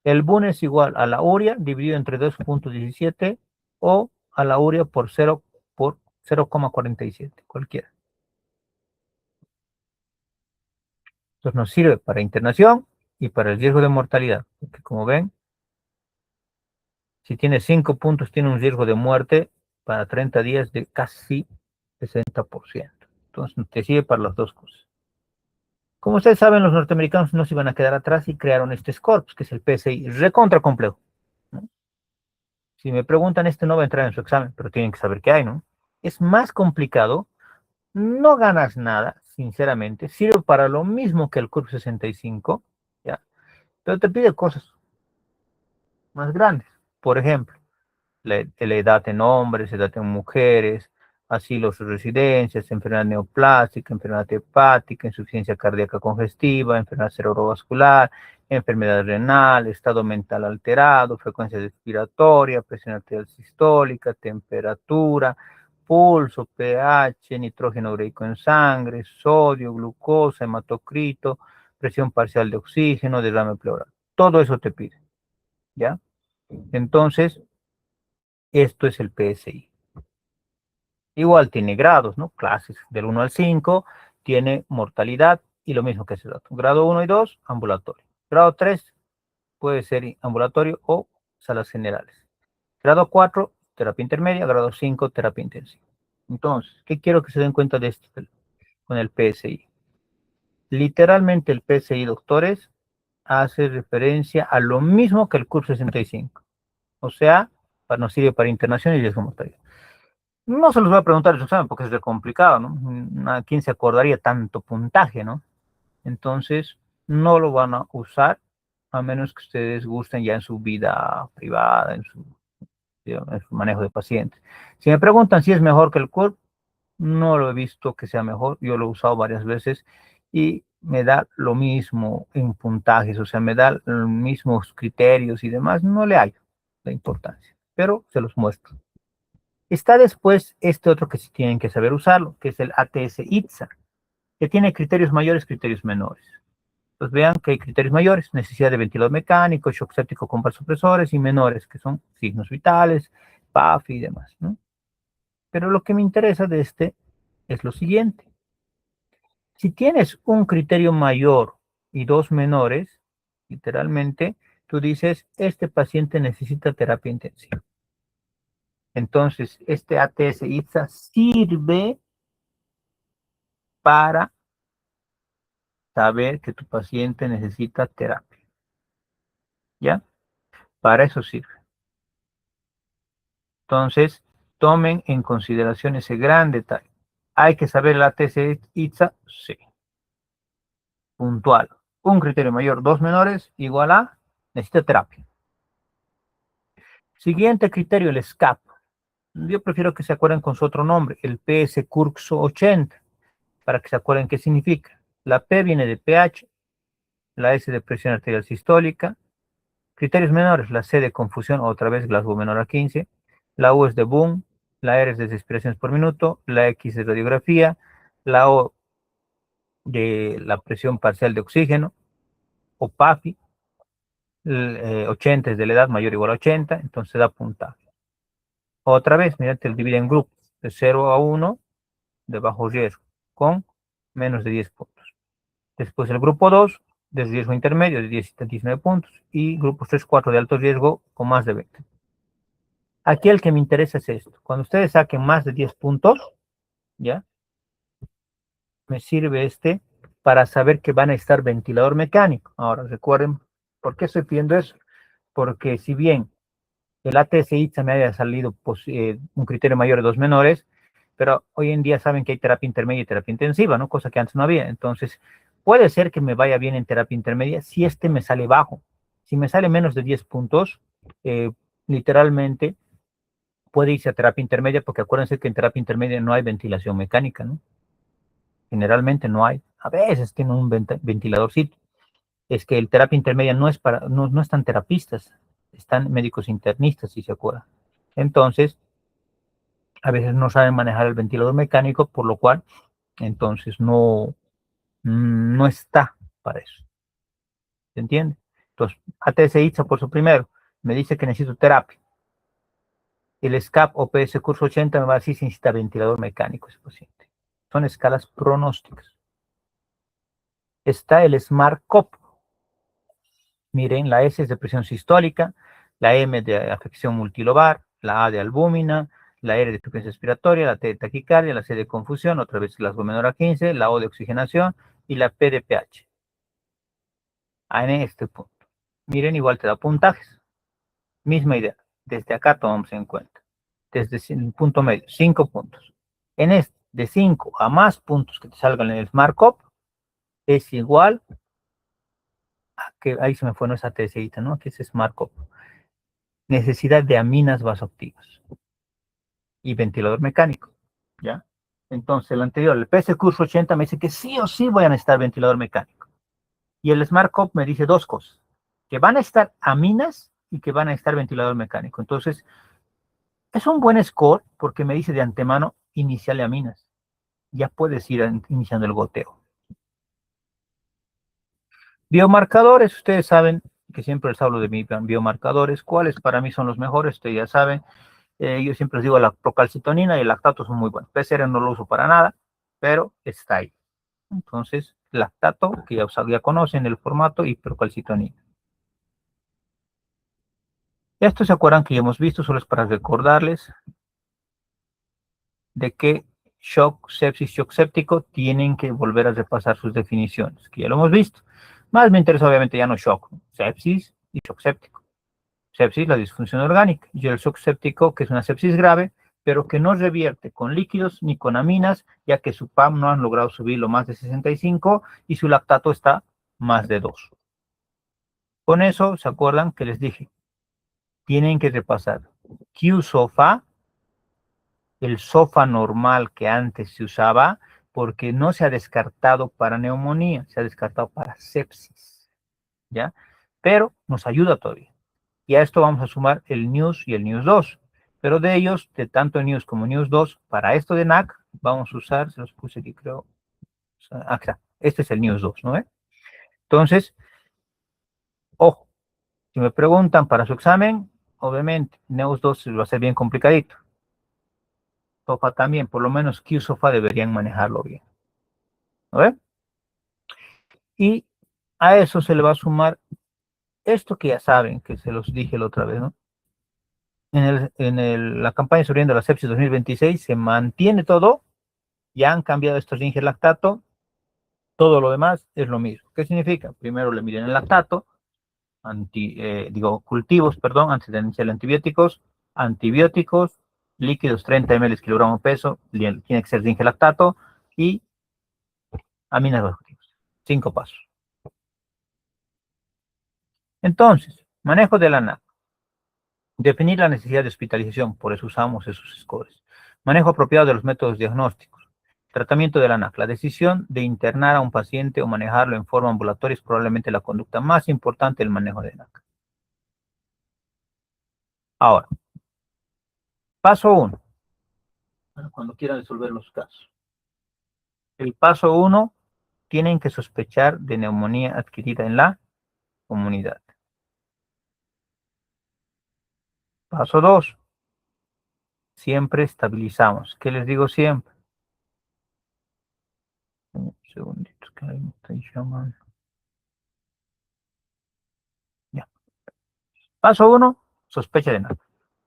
El boom es igual a la urea dividido entre 2.17 o a la urea por 0,47, cualquiera. Entonces nos sirve para internación y para el riesgo de mortalidad. Porque como ven, si tiene 5 puntos, tiene un riesgo de muerte para 30 días de casi 60%. Entonces te sirve para las dos cosas. Como ustedes saben, los norteamericanos no se iban a quedar atrás y crearon este SCORP, que es el PSI recontra complejo, ¿no? Si me preguntan, este no va a entrar en su examen, pero tienen que saber qué hay, ¿no? Es más complicado, no ganas nada, sinceramente, sirve para lo mismo que el CURP 65, ¿ya? Pero te pide cosas más grandes. Por ejemplo, la edad en hombres, edad en mujeres, asilos o residencias, enfermedad neoplástica, enfermedad hepática, insuficiencia cardíaca congestiva, enfermedad cerebrovascular, enfermedad renal, estado mental alterado, frecuencia respiratoria, presión arterial sistólica, temperatura, pulso, pH, nitrógeno ureico en sangre, sodio, glucosa, hematocrito, presión parcial de oxígeno, derrame pleural. Todo eso te pide, ¿ya? Entonces, esto es el PSI. Igual tiene grados, ¿no? Clases del 1 al 5, tiene mortalidad y lo mismo que ese dato. Grado 1 y 2, ambulatorio. Grado 3 puede ser ambulatorio o salas generales. Grado 4, terapia intermedia. Grado 5, terapia intensiva. Entonces, ¿qué quiero que se den cuenta de esto con el PSI? Literalmente el PSI, doctores, hace referencia a lo mismo que el CURP 65. O sea, nos sirve para internación y riesgo de mortalidad. No se los voy a preguntar en su examen porque es de complicado, ¿no? ¿A quién se acordaría tanto puntaje, no? Entonces, no lo van a usar a menos que ustedes gusten ya en su vida privada, en su manejo de pacientes. Si me preguntan si es mejor que el CURP, no lo he visto que sea mejor. Yo lo he usado varias veces y me da lo mismo en puntajes, o sea, me da los mismos criterios y demás. No le hay la importancia, pero se los muestro. Está después este otro que sí tienen que saber usarlo, que es el ATS-ITSA, que tiene criterios mayores, criterios menores. Entonces vean que hay criterios mayores, necesidad de ventilador mecánico, shock séptico con vasopresores, y menores, que son signos vitales, PAF y demás, ¿no? Pero lo que me interesa de este es lo siguiente. Si tienes un criterio mayor y dos menores, literalmente, tú dices, este paciente necesita terapia intensiva. Entonces, este ATS-ITSA sirve para saber que tu paciente necesita terapia, ¿ya? Para eso sirve. Entonces, tomen en consideración ese gran detalle. ¿Hay que saber la ATS-ITSA? Sí. Puntual. Un criterio mayor, dos menores, igual a necesita terapia. Siguiente criterio, el SCAP. Yo prefiero que se acuerden con su otro nombre, el PS-CURCSO 80, para que se acuerden qué significa. La P viene de pH, la S de presión arterial sistólica. Criterios menores, la C de confusión, otra vez Glasgow menor a 15, la U es de boom, la R es de respiraciones por minuto, la X de radiografía, la O de la presión parcial de oxígeno, o PAFI, 80 es de la edad mayor o igual a 80, entonces da puntaje. Otra vez, mira, te divide en grupos, de 0 a 1, de bajo riesgo, con menos de 10 puntos. Después el grupo 2, de riesgo intermedio, de 10 a 19 puntos, y grupos 3, 4 de alto riesgo, con más de 20. Aquí el que me interesa es esto. Cuando ustedes saquen más de 10 puntos, ¿ya? Me sirve este para saber que van a estar ventilador mecánico. Ahora, recuerden, ¿por qué estoy pidiendo eso? Porque si bien el ATS-ITSA me haya salido un criterio mayor de dos menores, pero hoy en día saben que hay terapia intermedia y terapia intensiva, ¿no? Cosa que antes no había. Entonces, puede ser que me vaya bien en terapia intermedia si este me sale bajo. Si me sale menos de 10 puntos, literalmente puede irse a terapia intermedia, porque acuérdense que en terapia intermedia no hay ventilación mecánica, ¿no? Generalmente no hay. A veces tiene un ventiladorcito. Es que el terapia intermedia no es para, no están terapistas, están médicos internistas, si se acuerdan. Entonces, a veces no saben manejar el ventilador mecánico, por lo cual, entonces no está para eso. ¿Se entiende? Entonces, ATS ITSA por su primero, me dice que necesito terapia. El SCAP OPS curso 80 me va a decir si necesita ventilador mecánico ese paciente. Son escalas pronósticas. Está el SMART COP. Miren, la S es de presión sistólica, la M de afección multilobar, la A de albúmina, la R de frecuencia respiratoria, la T de taquicardia, la C de confusión, otra vez Glasgow menor a 15, la O de oxigenación y la P de pH. En este punto. Miren, igual te da puntajes. Misma idea. Desde acá tomamos en cuenta. Desde el punto medio, 5 puntos. En este, de 5 a más puntos que te salgan en el Smart Cop, es igual a que, ahí se me fue nuestra TSI, ¿no? Que es Smart Cop. Necesidad de aminas vasoactivas y ventilador mecánico, ¿ya? Entonces, el anterior, el PS Curso 80 me dice que sí o sí voy a necesitar ventilador mecánico. Y el Smart Cop me dice dos cosas, que van a estar aminas y que van a estar ventilador mecánico. Entonces, es un buen score porque me dice de antemano, iniciale aminas. Ya puedes ir iniciando el goteo. Biomarcadores, ustedes saben que siempre les hablo de mis biomarcadores. ¿Cuáles para mí son los mejores? Ustedes ya saben. Yo siempre les digo la procalcitonina y el lactato son muy buenos. PCR no lo uso para nada, pero está ahí. Entonces, lactato, que ya conocen el formato, y procalcitonina. Esto se acuerdan que ya hemos visto, solo es para recordarles de que shock, sepsis, shock séptico tienen que volver a repasar sus definiciones, que ya lo hemos visto. Más me interesa obviamente ya no shock, sepsis y shock séptico. Sepsis, la disfunción orgánica, y el shock séptico, que es una sepsis grave, pero que no revierte con líquidos ni con aminas, ya que su PAM no han logrado subirlo más de 65 y su lactato está más de 2. Con eso, ¿se acuerdan que les dije? Tienen que repasar Q-SOFA, el SOFA normal que antes se usaba, porque no se ha descartado para neumonía, se ha descartado para sepsis, ¿ya? Pero nos ayuda todavía. Y a esto vamos a sumar el News y el News 2. Pero de ellos, de tanto News como News 2, para esto de NAC, vamos a usar, se los puse aquí creo, acá, este es el News 2, ¿no? Entonces, ojo, si me preguntan para su examen, obviamente, News 2 va a ser bien complicadito. SOFA también, por lo menos Q-SOFA deberían manejarlo bien. ¿No ve? Y a eso se le va a sumar esto que ya saben, que se los dije la otra vez, ¿no? La campaña sobre la sepsis 2026 se mantiene todo, ya han cambiado estos ringes lactato, todo lo demás es lo mismo. ¿Qué significa? Primero le miden el lactato, cultivos, perdón, antes de iniciar antibióticos, líquidos 30 ml kilogramo peso, tiene que ser ringe lactato y aminas vasoactivas. 5 pasos. Entonces, manejo de la NAC. Definir la necesidad de hospitalización, por eso usamos esos scores. Manejo apropiado de los métodos diagnósticos. Tratamiento de la NAC. La decisión de internar a un paciente o manejarlo en forma ambulatoria es probablemente la conducta más importante del manejo de NAC. Ahora, paso 1. Cuando quieran resolver los casos. El paso 1, tienen que sospechar de neumonía adquirida en la comunidad. Paso 2. Siempre estabilizamos. ¿Qué les digo siempre? Un segundito, que ahí me estoy llamando. Ya. Paso 1, sospecha de NAC.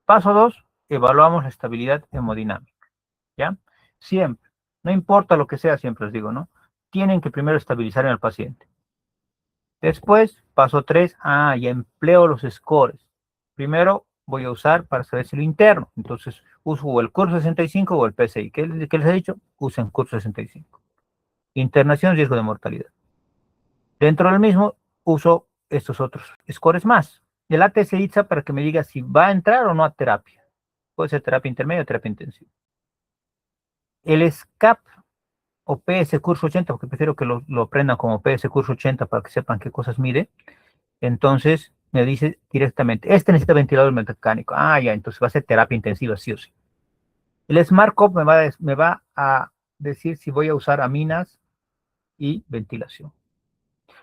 Paso 2, evaluamos la estabilidad hemodinámica. ¿Ya? Siempre. No importa lo que sea, siempre les digo, ¿no? Tienen que primero estabilizar en el paciente. Después, paso 3, ya empleo los scores. Primero voy a usar para saber si lo interno. Entonces, uso el curso 65 o el PSI. ¿Qué les he dicho? Usen curso 65. Internación, riesgo de mortalidad. Dentro del mismo, uso estos otros scores más. El ATS-ITSA para que me diga si va a entrar o no a terapia. Puede ser terapia intermedia o terapia intensiva. El SCAP o PS Curso 80, porque prefiero que lo aprendan como PS Curso 80 para que sepan qué cosas mide. Entonces, me dice directamente, este necesita ventilador mecánico. Ah, ya, entonces va a ser terapia intensiva, sí o sí. El SmartCop me va a decir si voy a usar aminas y ventilación.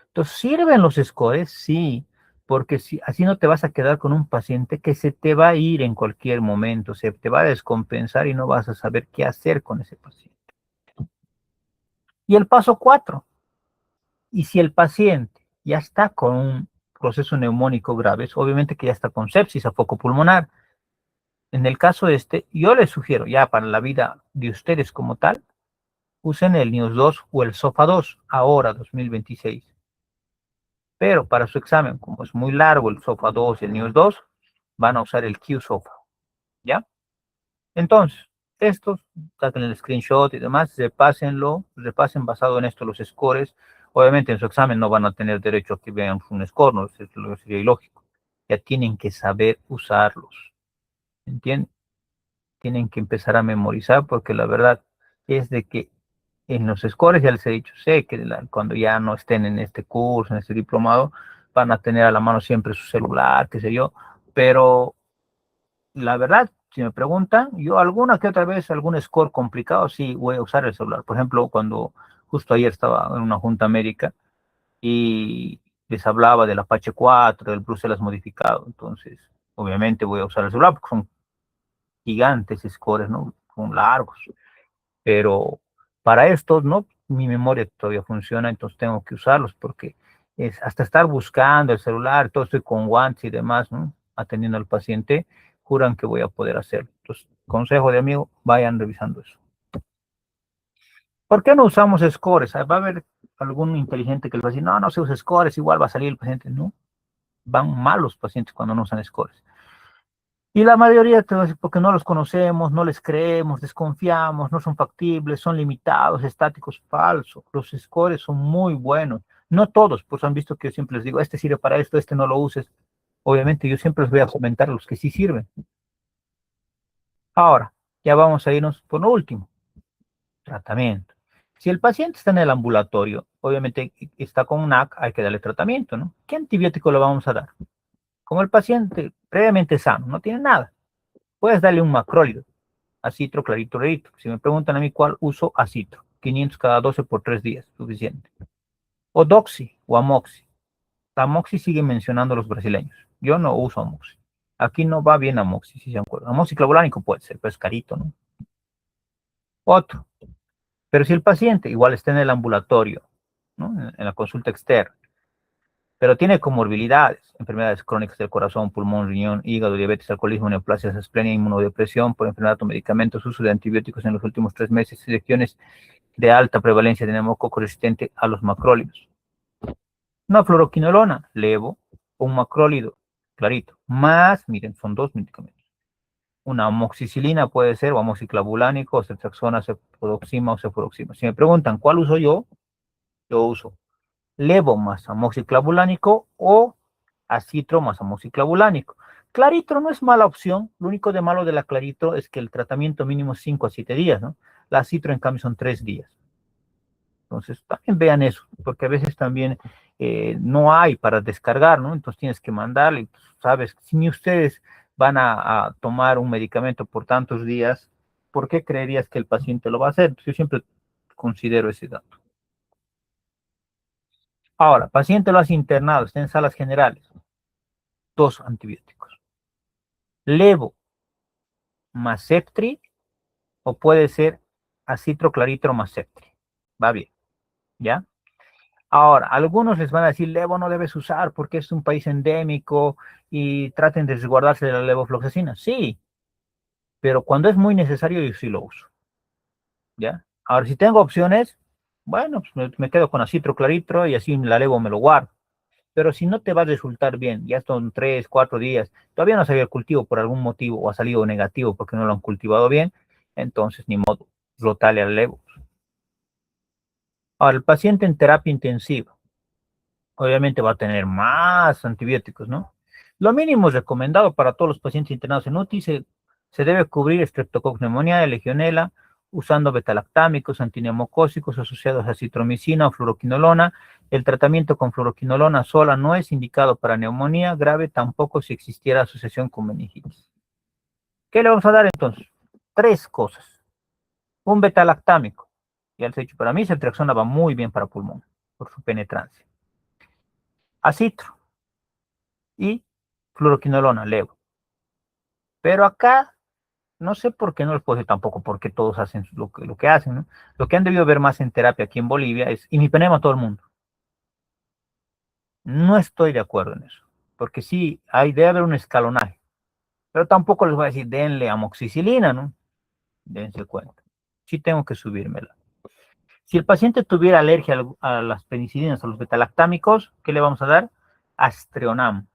Entonces, ¿sirven los scores? Sí, porque si, así no te vas a quedar con un paciente que se te va a ir en cualquier momento, se te va a descompensar y no vas a saber qué hacer con ese paciente. Y el paso 4, y si el paciente ya está con un proceso neumónico grave, obviamente que ya está con sepsis a foco pulmonar. En el caso este, yo les sugiero ya para la vida de ustedes como tal, usen el NIOS 2 o el SOFA 2 ahora, 2026. Pero para su examen, como es muy largo el SOFA 2 y el NIOS 2, van a usar el QSOFA, ¿ya? Entonces, estos, saquen el screenshot y demás, repasen basado en esto los scores. Obviamente en su examen no van a tener derecho a que vean un score, no sería ilógico. Ya tienen que saber usarlos, ¿entienden? Tienen que empezar a memorizar porque la verdad es de que en los scores ya les he dicho, sé que cuando ya no estén en este curso, en este diplomado, van a tener a la mano siempre su celular, qué sé yo, pero la verdad, si me preguntan, yo alguna que otra vez, algún score complicado, sí voy a usar el celular. Por ejemplo, cuando justo ayer estaba en una junta médica y les hablaba del Apache 4, del Bruselas modificado, entonces obviamente voy a usar el celular porque son gigantes scores, ¿no? Son largos, pero para estos, ¿no? Mi memoria todavía funciona, entonces tengo que usarlos porque es hasta estar buscando el celular, todo estoy con guantes y demás, ¿no? Atendiendo al paciente, juran que voy a poder hacerlo. Entonces, consejo de amigo, vayan revisando eso. ¿Por qué no usamos scores? Va a haber algún inteligente que les va a decir, no, no se usa scores, igual va a salir el paciente. No, van mal los pacientes cuando no usan scores. Y la mayoría te va a decir porque no los conocemos, no les creemos, desconfiamos, no son factibles, son limitados, estáticos, falsos. Los scores son muy buenos. No todos, pues han visto que yo siempre les digo, este sirve para esto, este no lo uses. Obviamente yo siempre les voy a comentar los que sí sirven. Ahora, ya vamos a irnos por lo último, tratamiento. Si el paciente está en el ambulatorio, obviamente está con NAC, hay que darle tratamiento, ¿no? ¿Qué antibiótico le vamos a dar? Como el paciente previamente sano, no tiene nada, puedes darle un macrólido. Acitro, clarito, clarito. Si me preguntan a mí cuál uso, acitro. 500 cada 12 por 3 días, suficiente. O doxy o amoxi. Amoxi sigue mencionando los brasileños. Yo no uso amoxi. Aquí no va bien amoxi, si se acuerdan. Amoxi clavulánico puede ser, pero es carito, ¿no? Otro. Pero si el paciente igual está en el ambulatorio, ¿no? En la consulta externa, pero tiene comorbilidades, enfermedades crónicas del corazón, pulmón, riñón, hígado, diabetes, alcoholismo, neoplasia, esplenia, inmunodepresión por enfermedad o medicamentos, uso de antibióticos en los últimos 3 meses, regiones de alta prevalencia de neumococo resistente a los macrólidos. Una fluoroquinolona, levo, un macrólido, clarito, más, miren, son 2 medicamentos. Una amoxicilina puede ser, o amoxiclavulánico, o ceftriaxona, cefuroxima o cefuroxima. Si me preguntan cuál uso yo uso levo más amoxiclavulánico o acitro más amoxiclavulánico. Claritro no es mala opción, lo único de malo de la claritro es que el tratamiento mínimo es 5 a 7 días, ¿no? La acitro en cambio son 3 días. Entonces, también vean eso, porque a veces también no hay para descargar, ¿no? Entonces tienes que mandarle, pues, sabes, si ni ustedes van a tomar un medicamento por tantos días, ¿por qué creerías que el paciente lo va a hacer? Entonces, yo siempre considero ese dato. Ahora, paciente lo has internado, está en salas generales, 2 antibióticos. Levo más Septri o puede ser acitroclaritro más Septri. Va bien, ¿ya? Ahora, algunos les van a decir, levo no debes usar porque es un país endémico y traten de resguardarse de la levofloxacina. Sí, pero cuando es muy necesario yo sí lo uso, ¿ya? Ahora, si tengo opciones, bueno, pues me quedo con acitroclaritro y así la levo me lo guardo. Pero si no te va a resultar bien, ya son 3, 4 días, todavía no salió el cultivo por algún motivo o ha salido negativo porque no lo han cultivado bien, entonces ni modo, rotale al levo. Ahora, el paciente en terapia intensiva, obviamente va a tener más antibióticos, ¿no? Lo mínimo recomendado para todos los pacientes internados en UTI se debe cubrir Streptococcus pneumoniae, Legionela, usando betalactámicos, antineumocósicos asociados a citromicina o fluoroquinolona. El tratamiento con fluoroquinolona sola no es indicado para neumonía grave, tampoco si existiera asociación con meningitis. ¿Qué le vamos a dar entonces? 3 cosas. Un betalactámico. Ya les he dicho, para mí ceftriaxona va muy bien para pulmón, por su penetrancia. Acitro y fluoroquinolona, levo. Pero acá, no sé por qué no les puedo decir tampoco, porque todos hacen lo que hacen, ¿no? Lo que han debido ver más en terapia aquí en Bolivia es imipenem a todo el mundo. No estoy de acuerdo en eso, porque sí, debe haber un escalonaje, pero tampoco les voy a decir, denle amoxicilina, ¿no? Dense cuenta. Sí tengo que subírmela. Si el paciente tuviera alergia a las penicilinas, a los betalactámicos, ¿qué le vamos a dar? Aztreonam.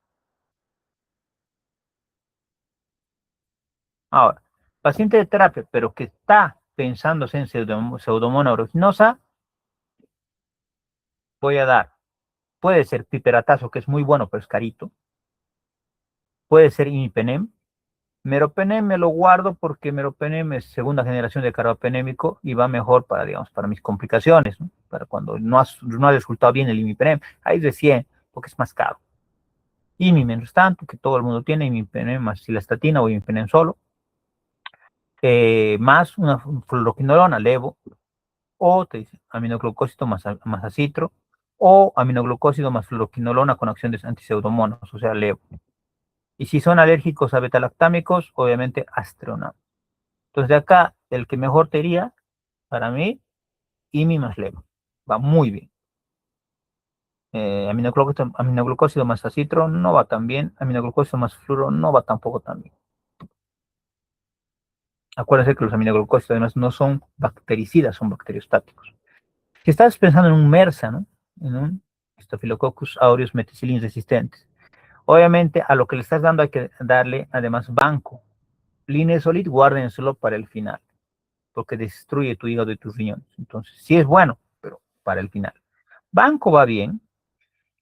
Ahora, paciente de terapia, pero que está pensándose en pseudomonas aeruginosa, voy a dar, puede ser piperatazo, que es muy bueno, pero es carito. Puede ser imipenem. Meropenem me lo guardo porque meropenem es segunda generación de carbapenémico y va mejor para, digamos, para mis complicaciones, ¿no? Para cuando no ha resultado bien el imipenem. Ahí es de 100, porque es más caro. IMI menos tanto, que todo el mundo tiene, imipenem más cilastatina o imipenem solo. Más una fluoroquinolona, levo, o te dice aminoglucósido más acitro, o aminoglucósido más fluoroquinolona con acción de antiseudomonas, o sea, levo. Y si son alérgicos a betalactámicos, obviamente astronam. Entonces de acá, el que mejor te iría, para mí, IMI más levo. Va muy bien. Aminoglucósido más acitro no va tan bien. Aminoglucósido más fluoro no va tampoco tan bien. Acuérdense que los aminoglucósidos además no son bactericidas, son bacteriostáticos. Si estás pensando en un MERSA, ¿no? En un Staphylococcus aureus meticilin resistentes. Obviamente a lo que le estás dando hay que darle además banco. Linezolid, guárdenselo para el final, porque destruye tu hígado y tus riñones. Entonces, sí es bueno, pero para el final. Banco va bien.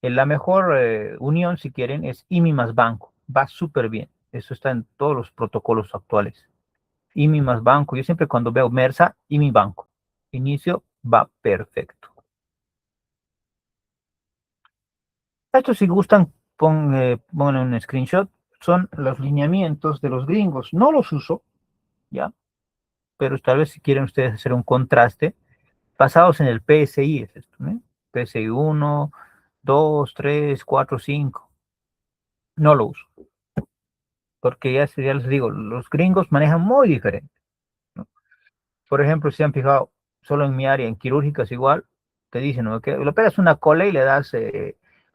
La mejor unión, si quieren, es IMI más banco. Va súper bien. Eso está en todos los protocolos actuales. IMI más banco. Yo siempre cuando veo MERSA, IMI banco. Inicio va perfecto. Esto si gustan, pongan un screenshot. Son los lineamientos de los gringos. No los uso, ¿ya? Pero tal vez si quieren ustedes hacer un contraste, basados en el PSI, es esto, ¿no? PSI 1, 2, 3, 4, 5. No lo uso, porque ya les digo, los gringos manejan muy diferente, ¿no? Por ejemplo, si han fijado, solo en mi área, en quirúrgicas igual, te dicen, ¿no? Que le pegas una cola y le das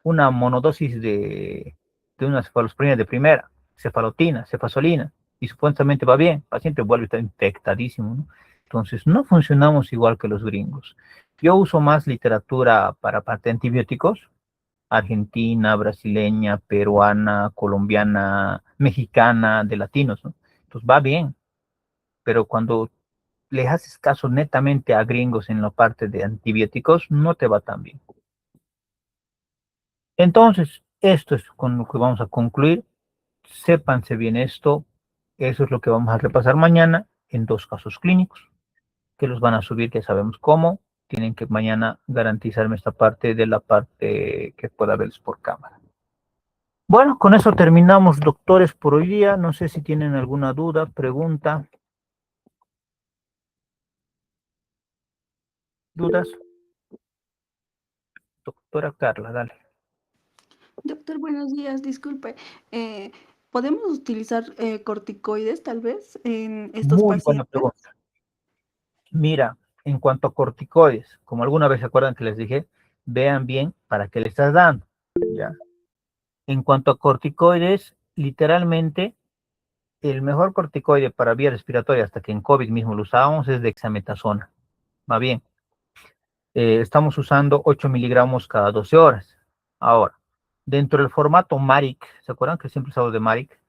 una monodosis de unas cefalosporinas de primera, cefalotina, cefazolina, y supuestamente va bien, el paciente vuelve a estar infectadísimo, ¿no? Entonces, no funcionamos igual que los gringos. Yo uso más literatura para parte de antibióticos, argentina, brasileña, peruana, colombiana, mexicana, de latinos, ¿no? Entonces va bien, pero cuando le haces caso netamente a gringos en la parte de antibióticos, no te va tan bien. Entonces, esto es con lo que vamos a concluir. Sépanse bien esto. Eso es lo que vamos a repasar mañana en 2 casos clínicos, que los van a subir, que sabemos cómo. Tienen que mañana garantizarme esta parte de la parte que pueda verles por cámara. Bueno, con eso terminamos, doctores, por hoy día. No sé si tienen alguna duda, pregunta, dudas. Doctora Carla, dale. Doctor, buenos días. Disculpe, ¿podemos utilizar corticoides tal vez en estos Muy buena pacientes? pregunta. Mira, en cuanto a corticoides, como alguna vez se acuerdan que les dije, vean bien para qué le estás dando. ¿Ya? En cuanto a corticoides, literalmente, el mejor corticoide para vía respiratoria, hasta que en COVID mismo lo usábamos, es dexametasona. Va bien. Estamos usando 8 miligramos cada 12 horas. Ahora, dentro del formato MARIC, ¿se acuerdan que siempre usamos de MARIC?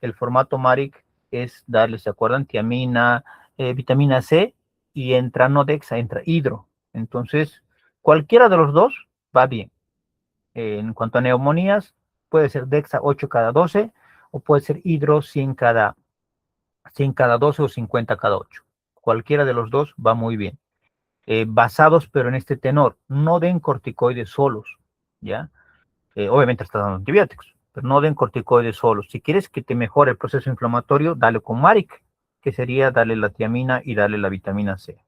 El formato MARIC es darle, ¿se acuerdan? Tiamina, vitamina C, y entra no dexa, entra hidro. Entonces, cualquiera de los dos va bien. En cuanto a neumonías, puede ser dexa 8 cada 12 o puede ser hidro 100 cada 12 o 50 cada 8. cualquiera de los dos va muy bien. Basados, pero en este tenor, no den corticoides solos, ¿ya? Obviamente está dando antibióticos, pero no den corticoides solos. Si quieres que te mejore el proceso inflamatorio, dale con Maric, que sería darle la tiamina y darle la vitamina C.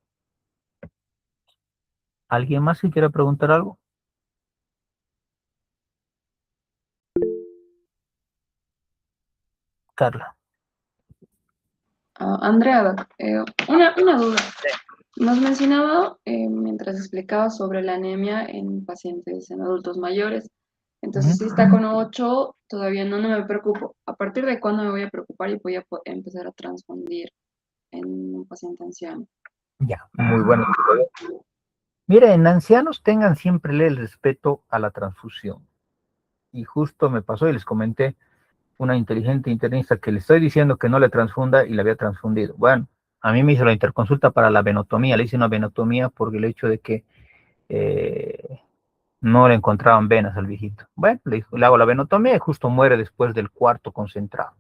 ¿Alguien más que quiera preguntar algo? Carla. Andrea, una duda. Nos mencionaba mientras explicaba sobre la anemia en pacientes, en adultos mayores. Entonces, si está con 8, todavía no me preocupo. ¿A partir de cuándo me voy a preocupar y voy a empezar a transfundir en un paciente anciano? Ya, muy bueno. Mira, en ancianos tengan siempre el respeto a la transfusión. Y justo me pasó y les comenté una inteligente internista que le estoy diciendo que no le transfunda y le había transfundido. Bueno, a mí me hizo la interconsulta para la venotomía. Le hice una venotomía por el hecho de que no le encontraban venas al viejito. Bueno, le hago la venotomía y justo muere después del cuarto concentrado.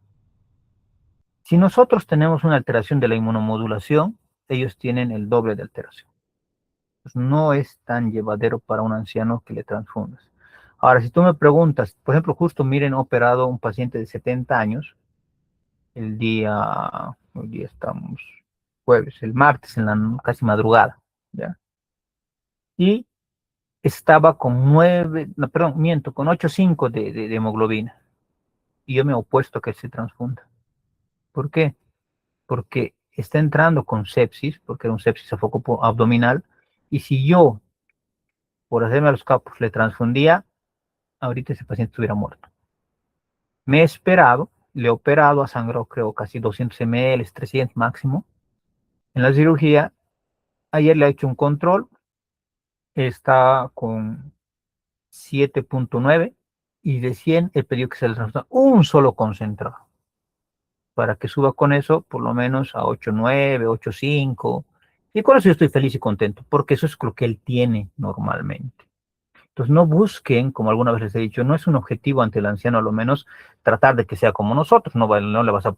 Si nosotros tenemos una alteración de la inmunomodulación, ellos tienen el doble de alteración. Pues no es tan llevadero para un anciano que le transfundas. Ahora, si tú me preguntas, por ejemplo, justo miren, operado un paciente de 70 años, hoy día estamos jueves, el martes en la casi madrugada, ¿ya? Y estaba con 9, no, perdón, miento, con 8,5 de hemoglobina. Y yo me he opuesto a que se transfunda. ¿Por qué? Porque está entrando con sepsis, porque era un sepsis a foco abdominal, y si yo, por hacerme a los capos, le transfundía, ahorita ese paciente estuviera muerto. Me he esperado, le he operado, ha sangrado creo casi 200 ml, 300 máximo. En la cirugía, ayer le he hecho un control, está con 7,9 y de 100 he pedido que se le transfunda un solo concentrado, para que suba con eso por lo menos a 8,9, 8,5. Y con eso yo estoy feliz y contento, porque eso es lo que él tiene normalmente. Entonces no busquen, como alguna vez les he dicho, no es un objetivo ante el anciano a lo menos tratar de que sea como nosotros, no le vas a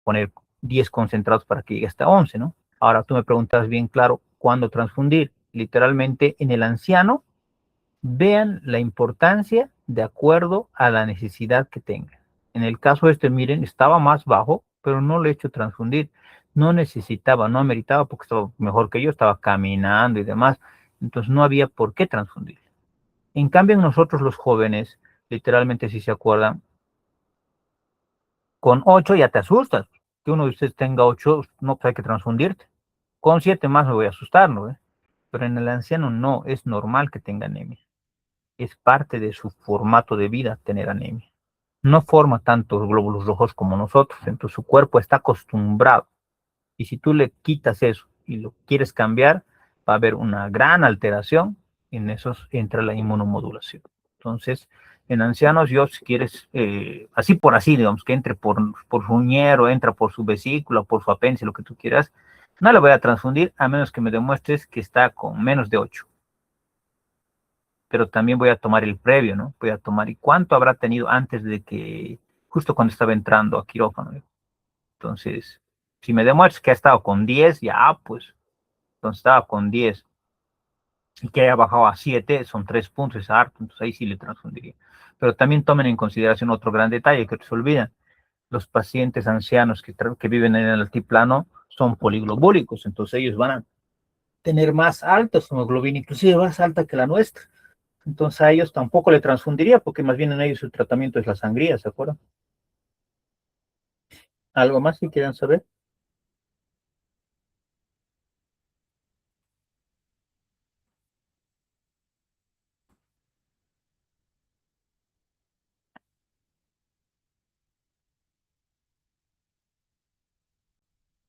poner 10 concentrados para que llegue hasta 11, ¿no? Ahora tú me preguntas bien claro, ¿cuándo transfundir? Literalmente en el anciano, vean la importancia de acuerdo a la necesidad que tenga. En el caso este, miren, estaba más bajo, pero no le he hecho transfundir. No necesitaba, no ameritaba porque estaba mejor que yo, estaba caminando y demás. Entonces no había por qué transfundir. En cambio, nosotros los jóvenes, literalmente, si se acuerdan, con 8 ya te asustas. Que uno de ustedes tenga 8, no, pues hay que transfundirte. Con 7 más me voy a asustar, ¿no? Pero en el anciano no, es normal que tenga anemia. Es parte de su formato de vida tener anemia. No forma tantos glóbulos rojos como nosotros, entonces su cuerpo está acostumbrado. Y si tú le quitas eso y lo quieres cambiar, va a haber una gran alteración. En esos entra la inmunomodulación. Entonces, en ancianos, yo si quieres, así por así, digamos, que entre por su uñero, entra por su vesícula, por su apéndice, lo que tú quieras, no le voy a transfundir a menos que me demuestres que está con menos de 8. Pero también voy a tomar el previo, ¿no? Voy a tomar, ¿y cuánto habrá tenido antes de que, justo cuando estaba entrando a quirófano? Entonces, si me demuestras que ha estado con 10, ya, pues, entonces estaba con 10 y que haya bajado a 7, son 3 puntos, es harto, entonces ahí sí le transfundiría. Pero también tomen en consideración otro gran detalle que se olvidan. Los pacientes ancianos que viven en el altiplano son poliglobúlicos, entonces ellos van a tener más alta su hemoglobina, inclusive más alta que la nuestra. Entonces a ellos tampoco le transfundiría, porque más bien en ellos el tratamiento es la sangría, ¿se acuerdan? ¿Algo más que quieran saber?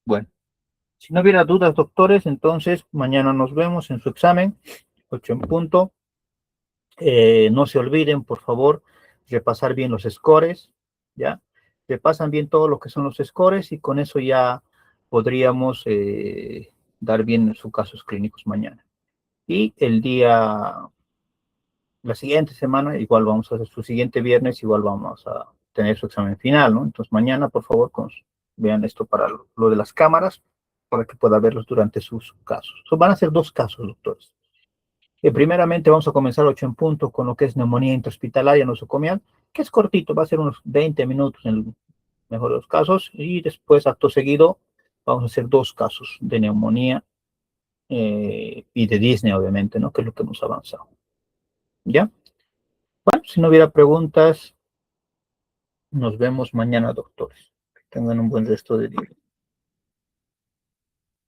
Bueno, si no hubiera dudas, doctores, entonces mañana nos vemos en su examen, 8 en punto. No se olviden, por favor, repasar bien los scores, ¿ya? Repasan bien todo lo que son los scores y con eso ya podríamos dar bien sus casos clínicos mañana. Y la siguiente semana, igual vamos a hacer su siguiente viernes, igual vamos a tener su examen final, ¿no? Entonces mañana, por favor, vean esto para lo de las cámaras, para que pueda verlos durante sus casos. Van a ser 2 casos, doctores. Primeramente vamos a comenzar 8 en punto con lo que es neumonía intrahospitalaria nosocomial, que es cortito, va a ser unos 20 minutos en el mejor de los casos, y después, acto seguido, vamos a hacer 2 casos de neumonía y de Disney, obviamente, ¿no? Que es lo que hemos avanzado. ¿Ya? Bueno, si no hubiera preguntas, nos vemos mañana, doctores. Que tengan un buen resto de día.